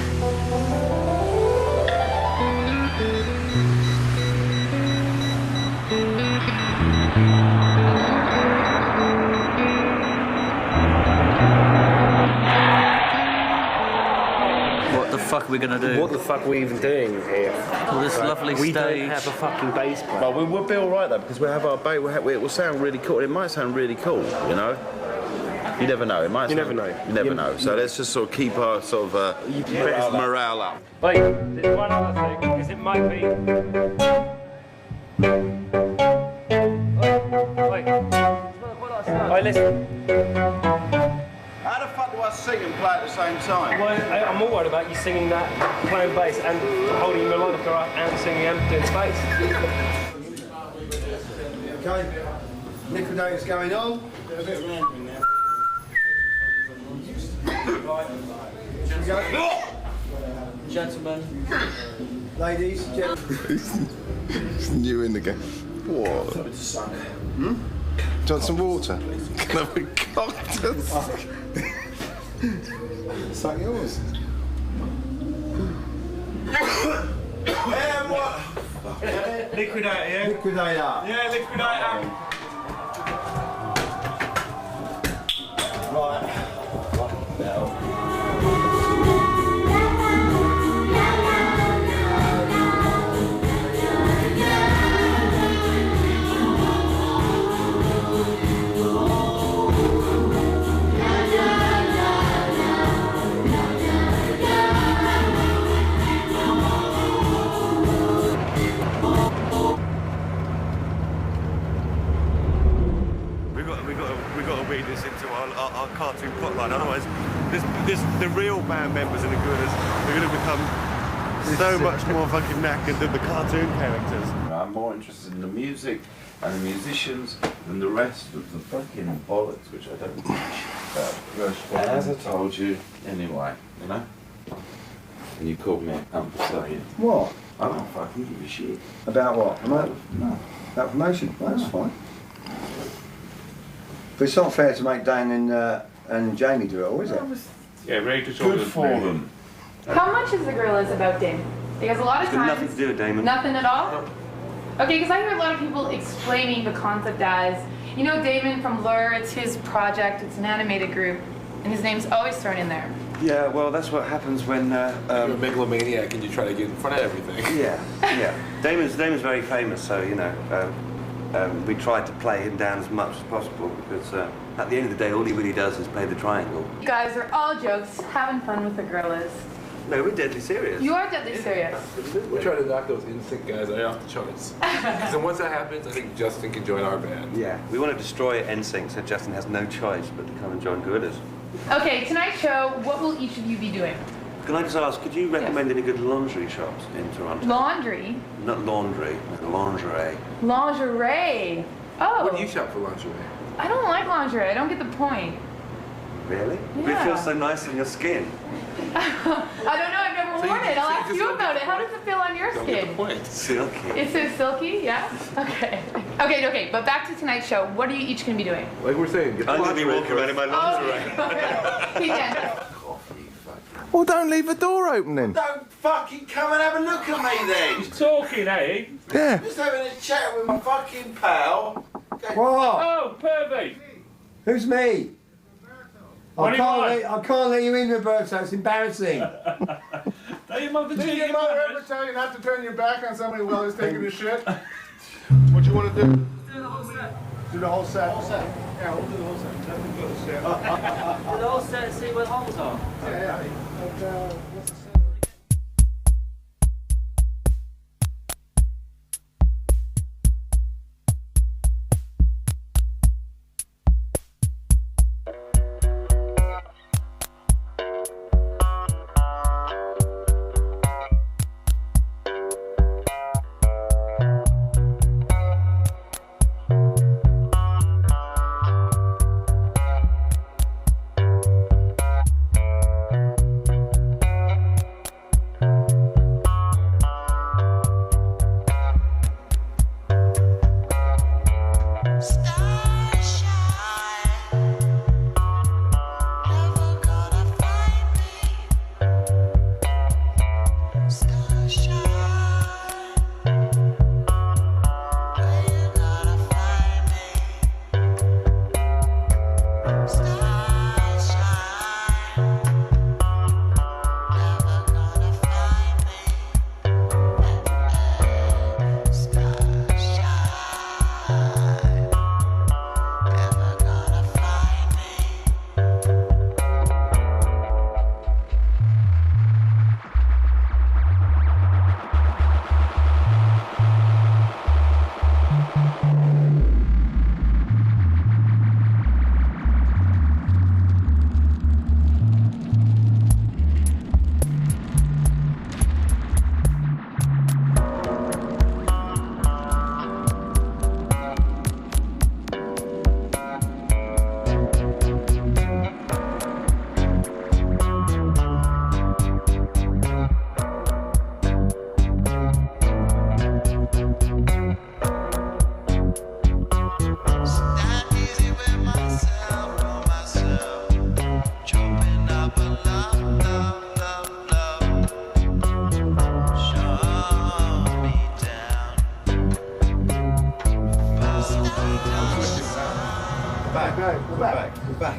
What the fuck are we gonna do? What the fuck are we even doing here? Well, this lovely we stage. don't have a fucking bass player. But we'll be all right though, because we have our bass. It will sound really cool. It might sound really cool, you know. You never know. It might. You sound, never know. You never know. So let's just sort of keep our sort of morale up. Wait, there's one other thing, because it might be. Wait, listen. How the fuck do I sing and play at the same time? Well, I'm more worried about you singing that, playing bass, and holding your melodica up and singing and doing bass. Okay, Liquidator's going on. A bit random now. Should we go? Gentlemen. Ladies, gentlemen. It's new in the game. What? Do you want some water? Can I have a cocktail? Suck yours. Yeah, what? Liquidator, yeah? Liquidator. Yeah, Liquidator. Right. Now. We've got to read this into our cartoon plotline. Otherwise, the real band members in the Gorillaz are going to become so much more fucking knackered than the cartoon characters. I'm more interested in the music and the musicians than the rest of the fucking bollocks, which I don't give a shit about. As I told you, anyway, you know? And you called me up for saying, What? I don't fucking give a shit. About what? No. About promotion? That's fine. But it's not fair to make Dan and Jamie do it all, is it? Yeah, ready to Good for them. How much is the Gorillaz about Damon? Because a lot of It's got times... nothing to do with Damon. Nothing at all? Okay, because I hear a lot of people explaining the concept as, you know, Damon from Lure, it's his project, it's an animated group, and his name's always thrown in there. Yeah, well, that's what happens when... You're a megalomaniac and you try to get in front of everything. Yeah, yeah. Damon's very famous, so, you know, we tried to play him down as much as possible because at the end of the day, all he really does is play the triangle. You guys are all jokes, having fun with the Gorillaz. No, we're deadly serious. You are deadly serious. We're trying to knock those instinct guys right off the charts. Because then once that happens, I think Justin can join our band. Yeah. We want to destroy NSYNC, so Justin has no choice but to come and join Gorillaz. Okay, tonight's show, what will each of you be doing? Can I just ask, could you recommend any good lingerie shops in Toronto? Laundry? Not laundry, lingerie. Lingerie. Oh. What do you shop for lingerie? I don't like lingerie. I don't get the point. Really? Yeah. It feels so nice on your skin. I don't know. I've never worn it. I'll ask you about it. How does it feel on your skin? Silky. It's so silky, yeah? Okay. Okay, but back to tonight's show. What are you each going to be doing? Like we're saying, I'm going to be walking around in my lingerie. Well, don't leave the door open then. Don't fucking come and have a look at me then. He's talking, eh? Yeah. Just having a chat with my fucking pal. What? Oh, pervy. Who's me? I can't let you in, Roberto. It's embarrassing. Don't you mother Did cheat your your mother manners? ever tell you not to turn your back on somebody while he's taking a shit? What you want to do? Do the whole set. Do the whole set. Yeah, we'll do the whole set. Do the whole set and see where the holes are. Yeah.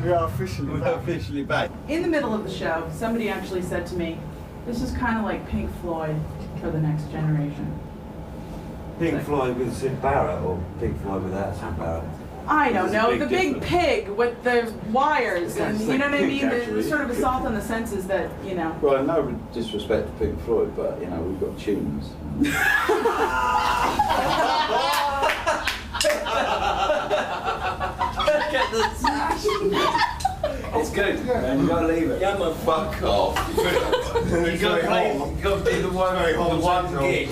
We are officially back. In the middle of the show, somebody actually said to me, this is kind of like Pink Floyd for the next generation. Pink Floyd with Sid Barrett or Pink Floyd without Sid Barrett? I don't know, the big big pig with the wires and you know what I mean? actually. The sort of assault on the senses that, you know. Well, no disrespect to Pink Floyd, but, you know, we've got tunes. It's good. Man, you gotta leave it. Yeah, man. Fuck off. You gotta play, you gotta do the one gig.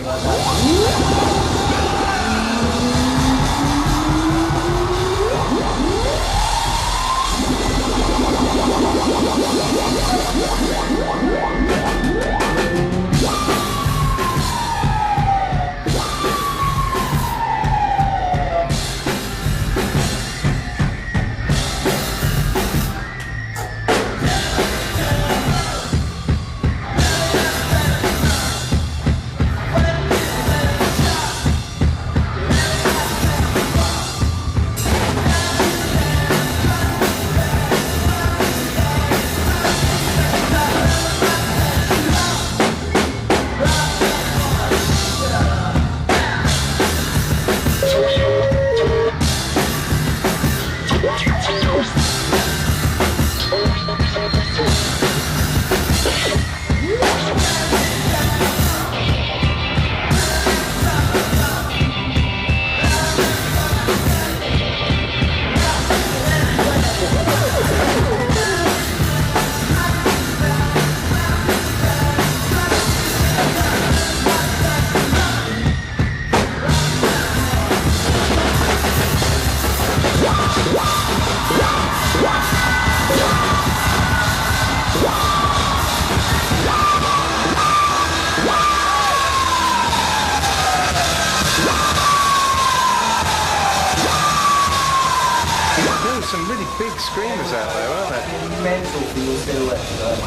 screamers out there, weren't there? Mental for your silhouette today.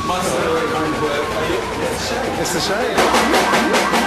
My silhouette won't work. It's a shame.